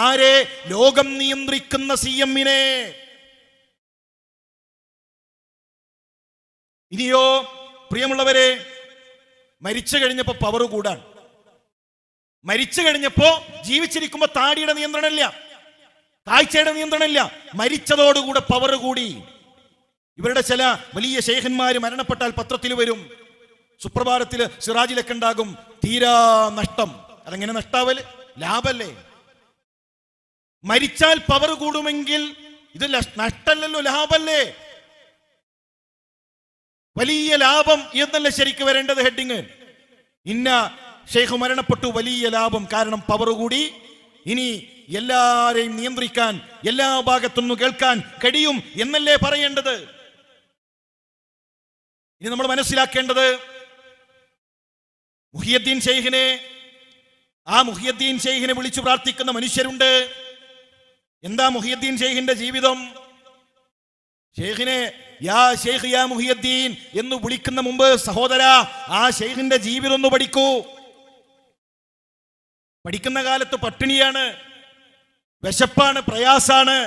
ആരെ? ലോകം നിയന്ത്രിക്കുന്ന സിഎമ്മിനെ. ഇനിയോ പ്രിയമുള്ളവരെ, മരിച്ചു കഴിഞ്ഞപ്പോ പവർ കൂടാൻ, മരിച്ചു കഴിഞ്ഞപ്പോ ജീവിച്ചിരിക്കുമ്പോ താടിയുടെ നിയന്ത്രണമില്ല, കാഴ്ചയുടെ നിയന്ത്രണമില്ല, മരിച്ചതോടുകൂടെ പവർ കൂടി. ഇവരുടെ ചില വലിയ ശൈഖന്മാര് മരണപ്പെട്ടാൽ പത്രത്തിൽ വരും, സുപ്രഭാതത്തില് സിറാജിലൊക്കെ ഉണ്ടാകും, തീരാ നഷ്ടം. അതെങ്ങനെ നഷ്ടാവല്? ലാഭല്ലേ? മരിച്ചാൽ പവർ കൂടുമെങ്കിൽ ഇത് നഷ്ടല്ലല്ലോ, ലാഭല്ലേ? വലിയ ലാഭം എന്നല്ല ശരിക്ക് വരേണ്ടത് ഹെഡിങ്. ഇന്ന ഷെയ്ഖ് മരണപ്പെട്ടു, വലിയ ലാഭം, കാരണം പവർ കൂടി. ഇനി എല്ലാരെയും നിയന്ത്രിക്കാൻ, എല്ലാ ഭാഗത്തുനിന്ന് കേൾക്കാൻ കഴിയും എന്നല്ലേ പറയേണ്ടത്. ഇനി നമ്മൾ മനസ്സിലാക്കേണ്ടത്, മുഹിയുദ്ദീൻ ഷെയ്ഖിനെ, ആ മുഹിയുദ്ദീൻ ഷെയ്ഖിനെ വിളിച്ചു പ്രാർത്ഥിക്കുന്ന മനുഷ്യരുണ്ട്. എന്താ മുഹിയുദ്ദീൻ ഷെയ്ഖിന്റെ ജീവിതം? ഷെയ്ഖിനെ യാ ഷെയ്ഖ് യാ മുഹിയുദ്ദീൻ എന്ന് വിളിക്കുന്ന മുമ്പ് സഹോദര ആ ഷെയ്ഖിന്റെ ജീവിതം ഒന്ന് പഠിക്കൂ. പഠിക്കുന്ന കാലത്ത് പട്ടിണിയാണ്, വിശപ്പാണ്, പ്രയാസാണ്.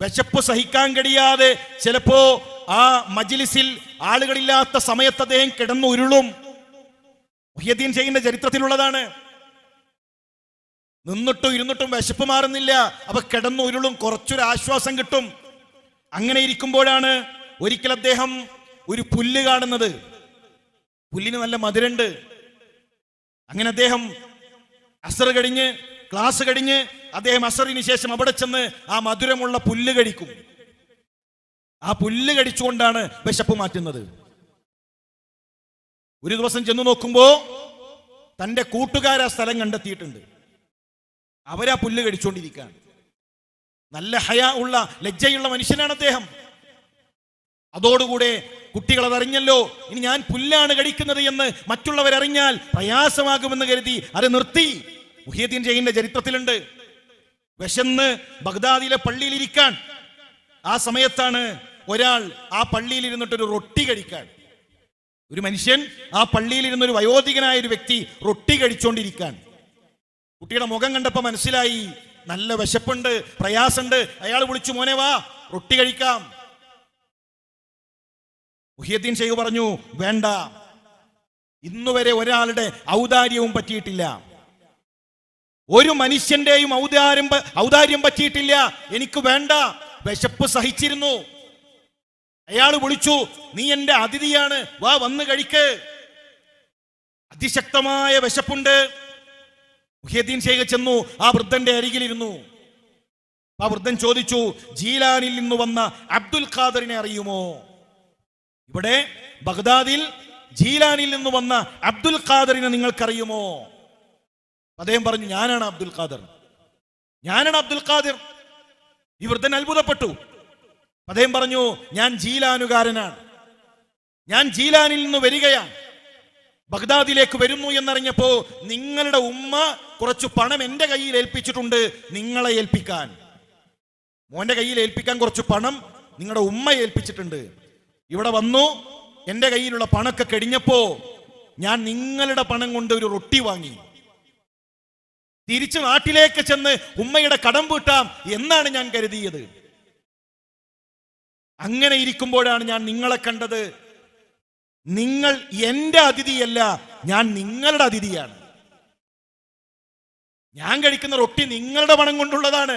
വിശപ്പ് സഹിക്കാൻ കഴിയാതെ ചിലപ്പോ ആ മജ്ലിസിൽ ആളുകളില്ലാത്ത സമയത്ത് അദ്ദേഹം കിടന്നു ഉരുളും. മുഹിയുദ്ദീൻ ഷെയ്ഖിന്റെ ചരിത്രത്തിലുള്ളതാണ്. നിന്നിട്ടും ഇരുന്നിട്ടും വിശപ്പ് മാറുന്നില്ല, അപ്പൊ കിടന്നു ഉരുളും, കുറച്ചൊരു ആശ്വാസം കിട്ടും. അങ്ങനെ ഇരിക്കുമ്പോഴാണ് ഒരിക്കൽ അദ്ദേഹം ഒരു പുല്ല് കാണുന്നത്. പുല്ലിന് നല്ല മധുരണ്ട്. അങ്ങനെ അദ്ദേഹം അസർ കഴിഞ്ഞ്, ക്ലാസ് കഴിഞ്ഞ് അദ്ദേഹം അസറിന് ശേഷം അവിടെ ചെന്ന് ആ മധുരമുള്ള പുല്ല് കഴിക്കും. ആ പുല്ല് കഴിച്ചുകൊണ്ടാണ് വിശപ്പ് മാറ്റുന്നത്. ഒരു ദിവസം ചെന്ന് നോക്കുമ്പോ തന്റെ കൂട്ടുകാരാ സ്ഥലം കണ്ടെത്തിയിട്ടുണ്ട്. അവരാ പുല്ല് കഴിച്ചുകൊണ്ടിരിക്കുകയാണ്. നല്ല ഹയാ ഉള്ള, ലജ്ജയുള്ള മനുഷ്യനാണ് അദ്ദേഹം. അതോടുകൂടെ കുട്ടികൾ അതറിഞ്ഞല്ലോ, ഇനി ഞാൻ പുല്ലാണ് കഴിക്കുന്നത് എന്ന് മറ്റുള്ളവരറിഞ്ഞാൽ പ്രയാസമാകുമെന്ന് കരുതി അത് നിർത്തി. മുഹിയുദ്ദീൻ ഷെയ്ഖിന്റെ ചരിത്രത്തിലുണ്ട്, വിശന്ന് ബഗ്ദാദിലെ പള്ളിയിൽ ഇരിക്കാൻ. ആ സമയത്താണ് ഒരാൾ ആ പള്ളിയിൽ ഇരുന്നിട്ടൊരു റൊട്ടി കഴിക്കാൻ. ഒരു മനുഷ്യൻ ആ പള്ളിയിൽ ഇരുന്നൊരു വയോധികനായ ഒരു വ്യക്തി റൊട്ടി കഴിച്ചുകൊണ്ടിരിക്കാൻ. കുട്ടിയുടെ മുഖം കണ്ടപ്പോ മനസ്സിലായി നല്ല വിശപ്പുണ്ട്, പ്രയാസമുണ്ട്. അയാൾ വിളിച്ചു, മോനെ വാ റൊട്ടി കഴിക്കാം. മുഹിയുദ്ദീൻ ഷെയ്ഖ് പറഞ്ഞു, വേണ്ട, ഇന്നുവരെ ഒരാളുടെ ഔദാര്യവും പറ്റിയിട്ടില്ല, ഒരു മനുഷ്യന്റെയും ഔദാര്യം പറ്റിയിട്ടില്ല, എനിക്ക് വേണ്ട, വിശപ്പ് സഹിച്ചിരുന്നു. അയാൾ വിളിച്ചു, നീ എന്റെ അതിഥിയാണ്, വാ വന്ന് കഴിക്ക്. അതിശക്തമായ വിശപ്പുണ്ട്. മുഹിയുദ്ദീൻ ഷെയ്ഖ് ചെന്നു ആ വൃദ്ധന്റെ അരികിലിരുന്നു. ആ വൃദ്ധൻ ചോദിച്ചു, ജീലാനിൽ നിന്ന് വന്ന അബ്ദുൽ ഖാദറിനെ അറിയുമോ? ഇവിടെ ബഗ്ദാദിൽ ജീലാനിൽ നിന്ന് വന്ന അബ്ദുൽ ഖാദറിനെ നിങ്ങൾക്കറിയുമോ? അദ്ദേഹം പറഞ്ഞു, ഞാനാണ് അബ്ദുൽ ഖാദർ, ഞാനാണ് അബ്ദുൽ ഖാദിർ. ഈ വൃദ്ധൻ അത്ഭുതപ്പെട്ടു. അദ്ദേഹം പറഞ്ഞു, ഞാൻ ജീലാനുകാരനാണ്, ഞാൻ ജീലാനിൽ നിന്ന് വരികയാണ്, ബഗ്ദാദിലേക്ക് വരുന്നു എന്നറിഞ്ഞപ്പോ നിങ്ങളുടെ ഉമ്മ കുറച്ചു പണം എന്റെ കയ്യിൽ ഏൽപ്പിച്ചിട്ടുണ്ട് നിങ്ങളെ ഏൽപ്പിക്കാൻ. മോന്റെ കയ്യിൽ ഏൽപ്പിക്കാൻ കുറച്ചു പണം നിങ്ങളുടെ ഉമ്മ ഏൽപ്പിച്ചിട്ടുണ്ട്. ഇവിടെ വന്നു, എന്റെ കയ്യിലുള്ള പണമൊക്കെ കഴിഞ്ഞപ്പോ ഞാൻ നിങ്ങളുടെ പണം കൊണ്ട് ഒരു റൊട്ടി വാങ്ങി, തിരിച്ചു നാട്ടിലേക്ക് ചെന്ന് ഉമ്മയുടെ കടം വീട്ടാം എന്നാണ് ഞാൻ കരുതിയത്. അങ്ങനെ ഇരിക്കുമ്പോഴാണ് ഞാൻ നിങ്ങളെ കണ്ടത്. നിങ്ങൾ എന്റെ അതിഥിയല്ല, ഞാൻ നിങ്ങളുടെ അതിഥിയാണ്. ഞാൻ കഴിക്കുന്ന റൊട്ടി നിങ്ങളുടെ പണം കൊണ്ടുള്ളതാണ്.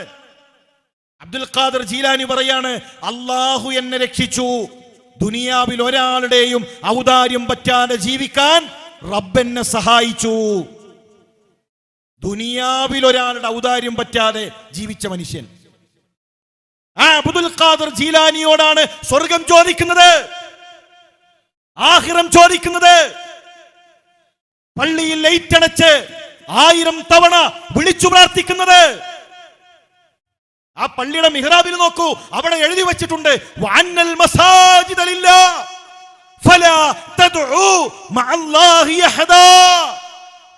അബ്ദുൽ ഖാദർ ജീലാനി പറയാണ്, അള്ളാഹു എന്നെ രക്ഷിച്ചു. ദുനിയാവിൽ ഒരാളുടെയും ഔദാര്യം പറ്റാതെ ജീവിക്കാൻ റബ്ബെന്നെ സഹായിച്ചു. ദുനിയാവിൽ ഒരാളുടെ ഔദാര്യം പറ്റാതെ ജീവിച്ച മനുഷ്യൻ. ആ അബ്ദുൽ ഖാദർ ജീലാനിയോടാണ് സ്വർഗം ചോദിക്കുന്നത്, ആഖിറം ചോദിക്കുന്നത്. പള്ളിയിൽ ലൈറ്റണച്ച് 1000 തവണ വിളിച്ചു പ്രാർത്ഥിക്കുന്നത്. ആ പള്ളിയുടെ മിഹ്റാബിൽ നോക്കൂ, അവിടെ എഴുതി വെച്ചിട്ടുണ്ട്, വഅന്നൽ മസാജിദ ലില്ലാഹ് ഫലാ തദ്ഉ മഅല്ലാഹി അഹദാ.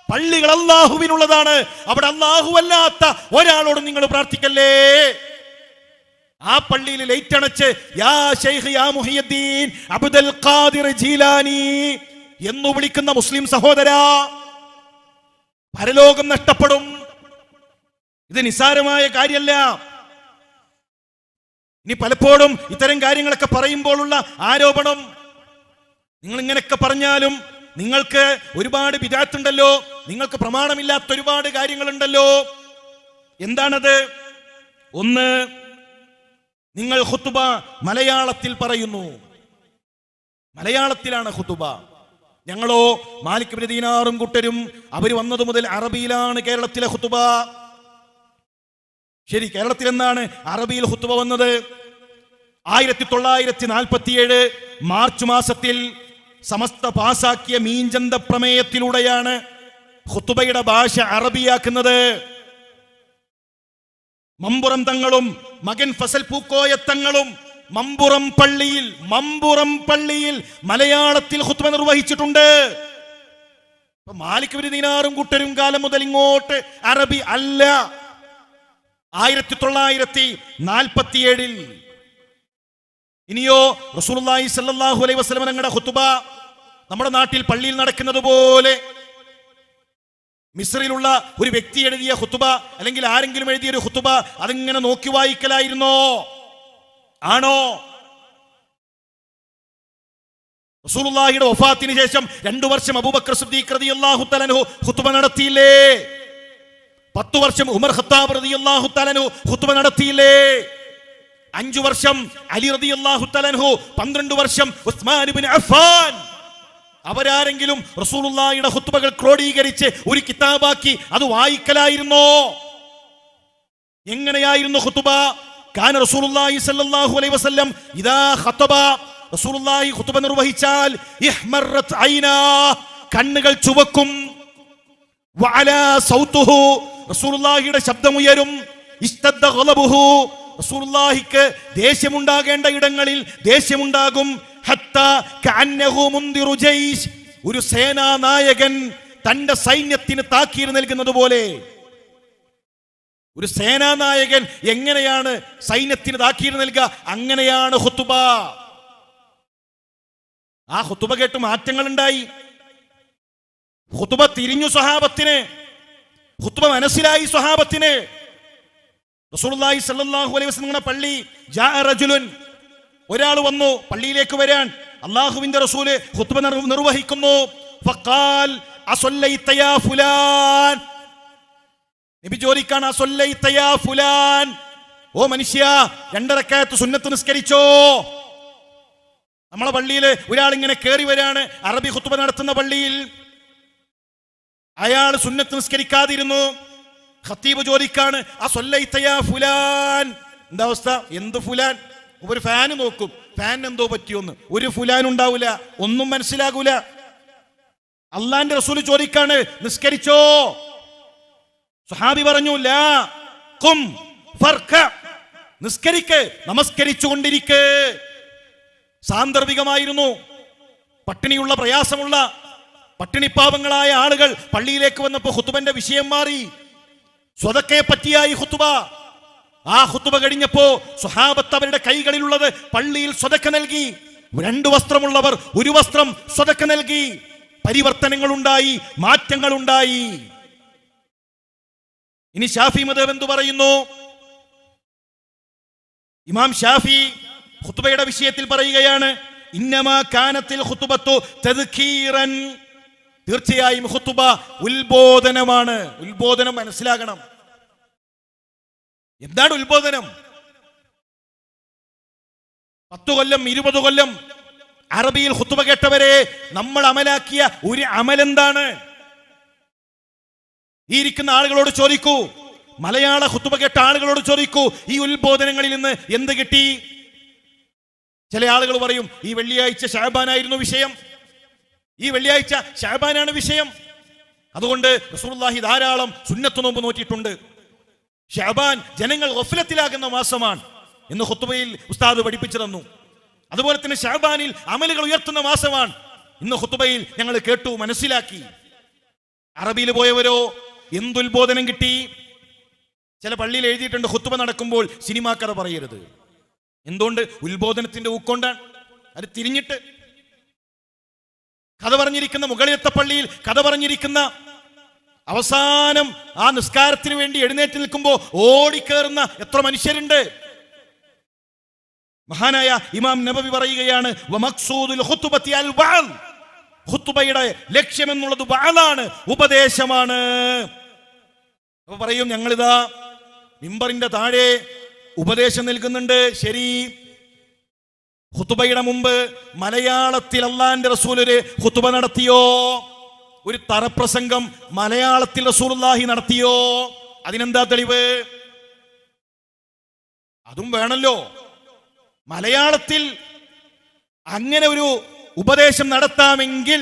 പള്ളികൾ അല്ലാഹുവിനുള്ളതാണ്, അവിടെ അല്ലാഹു അല്ലാത്ത ഒരാളോട് നിങ്ങൾ പ്രാർത്ഥിക്കല്ലേ. ആ പള്ളിയിൽ ലൈറ്റ് അണച്ച് യാ ശൈഖ് യാ മുഹിയുദ്ദീൻ അബ്ദുൽ ഖാദിർ ജീലാനി എന്ന് വിളിക്കുന്ന മുസ്ലിം സഹോദരാ, പരലോകം നഷ്ടപ്പെടും. ഇത് നിസ്സാരമായ കാര്യമല്ല. ഇനി പലപ്പോഴും ഇത്തരം കാര്യങ്ങളൊക്കെ പറയുമ്പോഴുള്ള ആരോപണം, നിങ്ങൾ ഇങ്ങനെയൊക്കെ പറഞ്ഞാലും നിങ്ങൾക്ക് ഒരുപാട് ബിദഅത്തുണ്ടല്ലോ, നിങ്ങൾക്ക് പ്രമാണമില്ലാത്ത ഒരുപാട് കാര്യങ്ങളുണ്ടല്ലോ. എന്താണത്? ഒന്ന്, നിങ്ങൾ ഖുതുബ മലയാളത്തിൽ പറയുന്നു. മലയാളത്തിലാണ് ഖുതുബ. ഞങ്ങളോ മാലിക് ഇബ്നു ദീനാറും കൂട്ടരും അവർ വന്നത് മുതൽ അറബിയിലാണ് കേരളത്തിലെ ഖുതുബ. ശരി, കേരളത്തിൽ എന്നാണ് അറബിയിൽ ഖുതുബ വന്നത്? 1947 മാർച്ച് മാസത്തിൽ സമസ്ത പാസാക്കിയ മീഞ്ചന്ത പ്രമേയത്തിലൂടെയാണ് ഖുതുബയുടെ ഭാഷ അറബിയാക്കുന്നത്. മമ്പുറം തങ്ങളും മകൻ ഫസൽ പൂക്കോയ തങ്ങളും മമ്പുറം പള്ളിയിൽ മലയാളത്തിൽ ഖുതുബ നിർവഹിച്ചിട്ടുണ്ട്. മാലിക് ഇബ്നു ദീനാറും കൂട്ടരും കാലം മുതൽ ഇങ്ങോട്ട് അറബി അല്ല. 1947 ഇനിയോ റസൂലുള്ളാഹി സ്വല്ലല്ലാഹു അലൈഹി വസല്ലം തങ്ങളുടെ ഖുതുബ നമ്മുടെ നാട്ടിൽ പള്ളിയിൽ നടക്കുന്നത് പോലെ മിസ്രിലുള്ള ഒരു വ്യക്തി എഴുതിയ ഖുതുബ അല്ലെങ്കിൽ ആരെങ്കിലും എഴുതിയ ഒരു ഖുതുബ അതിങ്ങനെ നോക്കി വായിക്കലായിരുന്നോ? ആണോ? റസൂലുള്ളാഹിയുടെ വഫാത്തിന് ശേഷം 2 വർഷം അബൂബക്കർ സിദ്ദീഖ് റളിയല്ലാഹു തആല അൻഹു ഖുതുബ നടത്തിയില്ലേ? 10 വർഷം ഉമർ ഖത്താബ് റളിയല്ലാഹു തആല അൻഹു ഖുതുബ നടത്തിയില്ലേ? 5 വർഷം അലി റളിയല്ലാഹു തആല അൻഹു, 12 വർഷം ഉസ്മാൻ ഇബ്നു അഫ്ഫാൻ. അവരാരെങ്കിലും റസൂലുള്ളാഹിയുടെ ഖുതുബകൾ ക്രോഡീകരിച്ച് ഒരു കിതാബാക്കി അത് വായിക്കലായിരുന്നോ? എങ്ങനെയായിരുന്നു ഖുതുബ? കാന റസൂലുള്ളാഹി സ്വല്ലല്ലാഹു അലൈഹി വസല്ലം ഇദാ ഖതബ, റസൂലുള്ളാഹി ഖുതുബ നിർവഹിച്ചാൽ ഇഹ്മറത് ഐനാ, കണ്ണുകൾ ചുവക്കും. വഅലാ സൗതുഹു, റസൂലുള്ളാഹിയുടെ ശബ്ദം ഉയരും. ഇസ്തദ്ദ ഗളബുഹു, റസൂലുള്ളാഹിക്ക് ദേഷ്യമുണ്ടാകേണ്ട ഇടങ്ങളിൽ ദേഷ്യമുണ്ടാകും. ഹത്താ കഅന്നഹു മുൻദിറു ജയ്ഷ്, ഒരു സേനാ നായകൻ തന്റെ സൈന്യത്തിന് താക്കീത് നൽകുന്നത് പോലെ. ഒരു സേനാനായകൻ എങ്ങനെയാണ് സൈന്യത്തിന് താക്കീത് നൽകുക? അങ്ങനെയാണ് ഖുതുബ. ആ ഖുതുബ കേട്ട് മാറ്റങ്ങൾ ഉണ്ടായി. ഖുതുബ തിരിഞ്ഞു സ്വഹാബത്തിന്, ഖുതുബ മനസ്സിലായി സ്വഹാബത്തിന്. റസൂലുള്ളാഹി സ്വല്ലല്ലാഹു അലൈഹി വസല്ലം പള്ളി ജാഅ റജുലുൻ, ഒരാൾ വന്നു പള്ളിയിലേക്ക് വരാൻ. അല്ലാഹുവിന്റെ റസൂല് ഖുതുബ നിർവഹിക്കുന്നു. ഫഖാൽ അസല്ലൈത യാ ഫുലാൻ, നബി ചോദിക്കാണ് അസല്ലൈത യാ ഫുലാൻ, ഓ മനുഷ്യ 2 റക്അത്ത് സുന്നത്ത് നിസ്കരിച്ചോ? നമ്മളെ പള്ളിയിൽ ഒരാൾ ഇങ്ങനെ കയറി വരാണ്, അറബി ഖുതുബ നടത്തുന്ന പള്ളിയിൽ. അയാൾ സുന്നത്ത് നിസ്കരിക്കാതിരുന്നു. ഖത്തീബ് ചോദിക്കാണ് അസല്ലൈത യാ ഫുലാൻ, എന്താ അവസ്ഥ? എന്ത് ഫുലാൻ? ഒരു ഫാന് നോക്കും, ഫാനിന് എന്തോ പറ്റിയൊന്ന്. ഒരു ഫുലാൻ ഉണ്ടാവില്ല, ഒന്നും മനസ്സിലാകൂല. അള്ളാന്റെ റസൂല് ചോദിക്കാണ് നിസ്കരിച്ചോ? സ്വഹാബി പറഞ്ഞു ലാ ഖും ഫർക, നിസ്കരിക്ക്, നമസ്കരിച്ചു കൊണ്ടിരിക്ക്. സാന്ദർഭികമായിരുന്നു. പട്ടിണിയുള്ള പ്രയാസമുള്ള പട്ടിണിപ്പാവങ്ങളായ ആളുകൾ പള്ളിയിലേക്ക് വന്നപ്പോൾ ഖുതുബന്റെ വിഷയം മാറി. സ്വതക്കയെ പറ്റിയായി ഖുതുബ. ആ ഖുതുബ കഴിഞ്ഞപ്പോ സ്വഹാബത്ത് അവരുടെ കൈകളിലുള്ളത് പള്ളിയിൽ സ്വതക്ക നൽകി. 2 വസ്ത്രമുള്ളവർ 1 വസ്ത്രം സ്വതക്ക നൽകി. പരിവർത്തനങ്ങൾ ഉണ്ടായി, മാറ്റങ്ങൾ ഉണ്ടായി. ഇനി ഷാഫി മദ്ഹബ് എന്തു പറയുന്നു? ഇമാം ഷാഫി ഖുതുബയുടെ വിഷയത്തിൽ പറയുകയാണ് ഇന്നമാ കാനത്തിൽ ഖുതുബത്തു തദ്കീറൻ, തീർച്ചയായും ഖുതുബ ഉത്ബോധനമാണ്. ഉത്ബോധനം മനസ്സിലാകണം. എന്താണ് ഉത്ബോധനം? 10 കൊല്ലം 20 കൊല്ലം അറബിയിൽ ഖുതുബ കേട്ടവരെ നമ്മൾ അമലാക്കിയ ഒരു അമലെന്താണ്? ഈ ഇരിക്കുന്ന ആളുകളോട് ചോദിക്കൂ, മലയാള ഖുതുബ കേട്ട ആളുകളോട് ചോദിക്കൂ, ഈ ഉത്ബോധനങ്ങളിൽ നിന്ന് എന്ത് കിട്ടി? ചില ആളുകൾ പറയും ഈ വെള്ളിയാഴ്ച ശഅബാനായിരുന്നു വിഷയം, ഈ വെള്ളിയാഴ്ച ശഅബാനാണ് വിഷയം, അതുകൊണ്ട് റസൂലുള്ളാഹി ധാരാളം സുന്നത്ത് നോമ്പ് നോറ്റിയിട്ടുണ്ട്. ശഅബാൻ ജനങ്ങൾ ഗഫലത്തിലാകുന്ന മാസമാണ് എന്ന് ഖുതുബയിൽ ഉസ്താദ് പഠിപ്പിച്ചു തന്നു. അതുപോലെ തന്നെ ശഅബാനിൽ അമലുകൾ ഉയർത്തുന്ന മാസമാണ് ഇന്ന് ഖുതുബയിൽ ഞങ്ങൾ കേട്ടു, മനസ്സിലാക്കി. അറബിയിൽ പോയവരോ എന്തുത്ബോധനം കിട്ടി? ചില പള്ളിയിൽ എഴുതിയിട്ടുണ്ട് ഖുതുബ നടക്കുമ്പോൾ സിനിമാ കഥ പറയരുത്. എന്തുകൊണ്ട്? ഉത്ബോധനത്തിന്റെ ഊക്കൊണ്ടാണ്. അത് തിരിഞ്ഞിട്ട് കഥ പറഞ്ഞിരിക്കുന്ന മുകളിലത്തെ പള്ളിയിൽ കഥ പറഞ്ഞിരിക്കുന്ന അവസാനം ആ നിസ്കാരത്തിന് വേണ്ടി എഴുന്നേറ്റ് നിൽക്കുമ്പോൾ ഓടിക്കേറുന്ന എത്ര മനുഷ്യരുണ്ട്. മഹാനായ ഇമാം നബവി പറയുകയാണ്, വമഖ്സൂദുൽ ഖുത്ബത്തി അൽ വഅദ്, ഖുത്ബയുടെ ലക്ഷ്യം എന്നുള്ളത് വഅദാണ്, ഉപദേശമാണ്. അപ്പൊ പറയും, ഞങ്ങളിതാ മിമ്പറിന്റെ താഴെ ഉപദേശം നൽകുന്നുണ്ട്. ശരി, ഖുത്ബയുടെ മുമ്പ് മലയാളത്തിൽ അല്ലാഹുവിന്റെ റസൂൽ ഒരു ഖുത്ബ നടത്തിയോ? ഒരു തറപ്രസംഗം മലയാളത്തിൽ റസൂലുള്ളാഹി നടത്തിയോ? അതിനെന്താ തെളിവ്? അതും വേണല്ലോ. മലയാളത്തിൽ അങ്ങനെ ഒരു ഉപദേശം നടത്താമെങ്കിൽ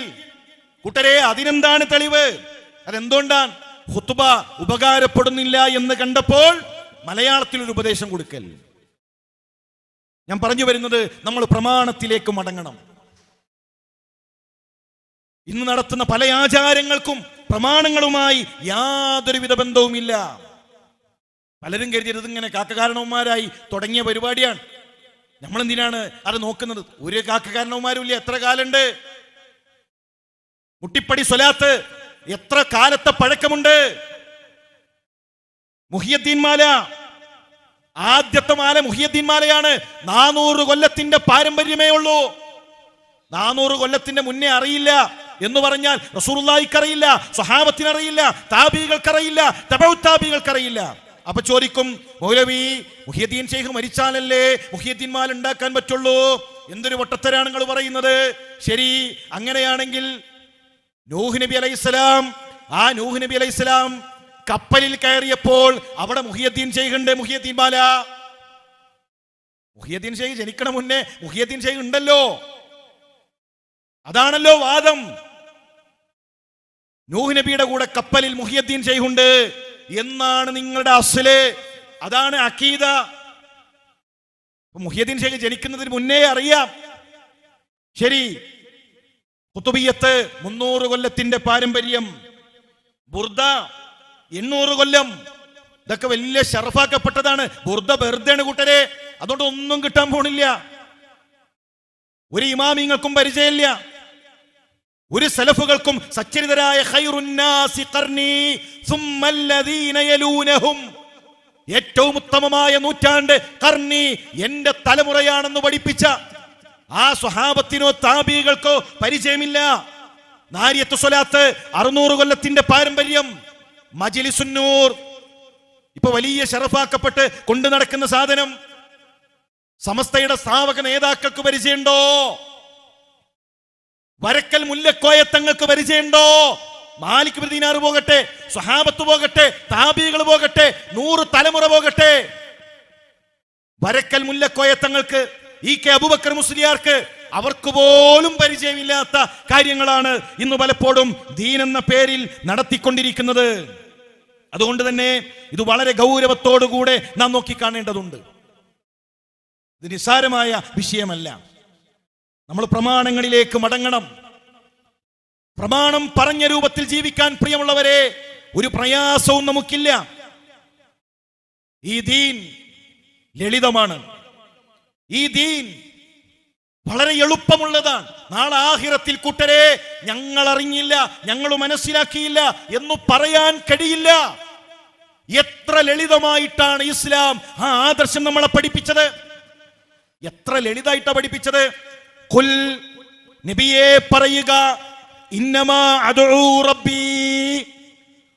കൂട്ടരെ അതിനെന്താണ് തെളിവ്? അതെന്തുകൊണ്ടാണ്? ഖുത്ബ ഉപകാരപ്പെടുന്നില്ല എന്ന് കണ്ടപ്പോൾ മലയാളത്തിൽ ഒരു ഉപദേശം കൊടുക്കൽ. ഞാൻ പറഞ്ഞു വരുന്നത്, നമ്മൾ പ്രമാണത്തിലേക്ക് മടങ്ങണം. ഇന്ന് നടത്തുന്ന പല ആചാരങ്ങൾക്കും പ്രമാണങ്ങളുമായി യാതൊരുവിധ ബന്ധവുമില്ല. പലരും കരുതിയത് ഇങ്ങനെ കാക്കകാരണവന്മാരായി തുടങ്ങിയ പരിപാടിയാണ്. നമ്മളെന്തിനാണ് അത് നോക്കുന്നത്? ഒരു കാക്കകാരണവന്മാരും ഇല്ല. എത്ര കാലുണ്ട്? മുട്ടിപ്പടി സ്വലാത്ത് എത്ര കാലത്തെ പഴക്കമുണ്ട്? മുഹിയുദ്ദീൻ മാല, ആദ്യത്തെ മാല മുഹിയുദ്ദീൻ മാലയാണ്. 400 കൊല്ലത്തിന്റെ പാരമ്പര്യമേ ഉള്ളൂ. 400 കൊല്ലത്തിന്റെ മുന്നേ അറിയില്ല എന്ന് പറഞ്ഞാൽ റസൂലുള്ളാഹിക്കറിയില്ല, സ്വഹാബത്തിനറിയില്ല, താബികൾക്കറിയില്ല, തബഉ താബികൾക്കറിയില്ല. അപ്പൊ ചോദിക്കും, മൗലവി മുഹിയുദ്ദീൻ ശൈഖ് മരിച്ചാലല്ലേ മുഹിയുദ്ദീൻ മാല ഉണ്ടാക്കാൻ പറ്റുള്ളൂ? എന്തൊരു വട്ടത്തരാണ് നിങ്ങൾ പറയുന്നത്? ശരി, അങ്ങനെയാണെങ്കിൽ നൂഹ് നബി അലൈഹിസ്സലാം, ആ നൂഹ് നബി അലൈഹിസ്സലാം കപ്പലിൽ കയറിയപ്പോൾ അവിടെ മുഹിയുദ്ദീൻ ശൈഖ് ഉണ്ട്, മുഹിയുദ്ദീൻ മാല. മുഹിയുദ്ദീൻ ശൈഖ് ജനിക്കണ മുന്നേ മുഹിയുദ്ദീൻ ശൈഖ് ഉണ്ടല്ലോ. അതാണല്ലോ വാദം. നൂഹ് നബിയുടെ കൂടെ കപ്പലിൽ മുഹിയുദ്ദീൻ ശൈഖ് ഉണ്ട് എന്നാണ് നിങ്ങളുടെ അസ്ല്, അതാണ് അഖീദ. മുഹിയുദ്ദീൻ ശൈഖ് ജനിക്കുന്നതിന് മുന്നേ അറിയാം. ശരി, ഖുതുബിയ്യത്ത് 300 കൊല്ലത്തിന്റെ പാരമ്പര്യം, ബുർദ 800 കൊല്ലം, ഇതൊക്കെ വലിയ ഷറഫാക്കപ്പെട്ടതാണ്. ബുർദ വെറുതെയാണ് കൂട്ടരെ, അതുകൊണ്ട് ഒന്നും കിട്ടാൻ പോണില്ല. ഒരു ഇമാമിങ്ങൾക്കും പരിചയമില്ല, ഒരു സലഫുകൾക്കും. സച്ചരിതരായ ഖൈറുന്നാസി ഖർനി സുമ്മല്ലദീന യലൂനഹും, ഏറ്റവും ഉത്തമമായ നൂറ്റാണ്ട് ഖർനി, എന്റെ തലമുറയാണെന്ന് പഠിപ്പിച്ച ആ സ്വഹാബത്തിനോ താബികൾക്കോ പരിചയമില്ല. നാരിയത്ത് സ്വലാത്ത് 600 കൊല്ലത്തിന്റെ പാരമ്പര്യം. മജ്ലിസുന്നൂർ ഇപ്പൊ വലിയ ഷറഫാക്കപ്പെട്ട് കൊണ്ടു നടക്കുന്ന സാധനം. സമസ്തയുടെ സ്ഥാപക നേതാക്കൾക്ക് പരിചയമുണ്ടോ? വരക്കൽ മുല്ലക്കോയ തങ്ങൾക്ക് പരിചയമുണ്ടോ? മാലിക് ഇബ്നു ദീനാർ പോകട്ടെ, സ്വഹാബത്ത് പോകട്ടെ, താബികൾ പോകട്ടെ, 100 തലമുറ പോകട്ടെ, വരക്കൽ മുല്ലക്കോയ തങ്ങൾക്ക്, ഇ കെ അബൂബക്കർ മുസ്ലിയാർക്ക്, അവർക്ക് പോലും പരിചയമില്ലാത്ത കാര്യങ്ങളാണ് ഇന്ന് പലപ്പോഴും ദീൻ എന്ന പേരിൽ നടത്തിക്കൊണ്ടിരിക്കുന്നത്. അതുകൊണ്ട് തന്നെ ഇത് വളരെ ഗൗരവത്തോടുകൂടെ നാം നോക്കിക്കാണേണ്ടതുണ്ട്. ഇത് നിസ്സാരമായ വിഷയമല്ല. നമ്മൾ പ്രമാണങ്ങളിലേക്ക് മടങ്ങണം. പ്രമാണം പറഞ്ഞ രൂപത്തിൽ ജീവിക്കാൻ പ്രിയമുള്ളവരെ ഒരു പ്രയാസവും നമുക്കില്ല. ഈ ദീൻ ലളിതമാണ്. ഈ ദീൻ വളരെ എളുപ്പമുള്ളതാണ്. നാളെ ആഖിറത്തിൽ കൂട്ടരെ ഞങ്ങൾ അറിഞ്ഞില്ല, ഞങ്ങൾ മനസ്സിലാക്കിയില്ല എന്ന് പറയാൻ കഴിയില്ല. എത്ര ലളിതമായിട്ടാണ് ഇസ്ലാം ആ ആദർശം നമ്മളെ പഠിപ്പിച്ചത്. എത്ര ലളിതമായിട്ടാണ് പഠിപ്പിച്ചത്. ഖുൽ, നബിയെ പറയുക, ഇന്നമാ അദ്ഉ റബ്ബി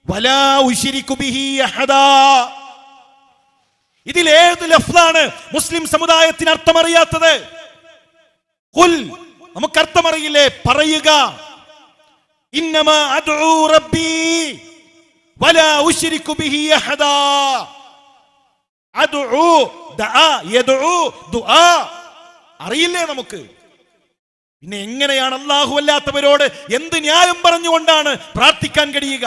വലാ ഉശ്രികു ബിഹി അഹദാ. ഇതിൽ ഏത് ലഫ്ളാണ് മുസ്ലിം സമുദായത്തിന് അർത്ഥമറിയാത്തത്? ഖുൽ, നമുക്ക് അർത്ഥമറിയില്ലേ? പറയുക, ഇന്നമാ അദ്ഉ റബ്ബി വലാ ഉശ്രികു ബിഹി അഹദാ. അദ്ഉ, ദഅ, യദ്ഉ, ദുആ അറിയില്ലേ നമുക്ക്? പിന്നെ എങ്ങനെയാണ് അല്ലാഹു അല്ലാത്തവരോട് എന്ത് ന്യായം പറഞ്ഞുകൊണ്ടാണ് പ്രാർത്ഥിക്കാൻ കഴിയുക?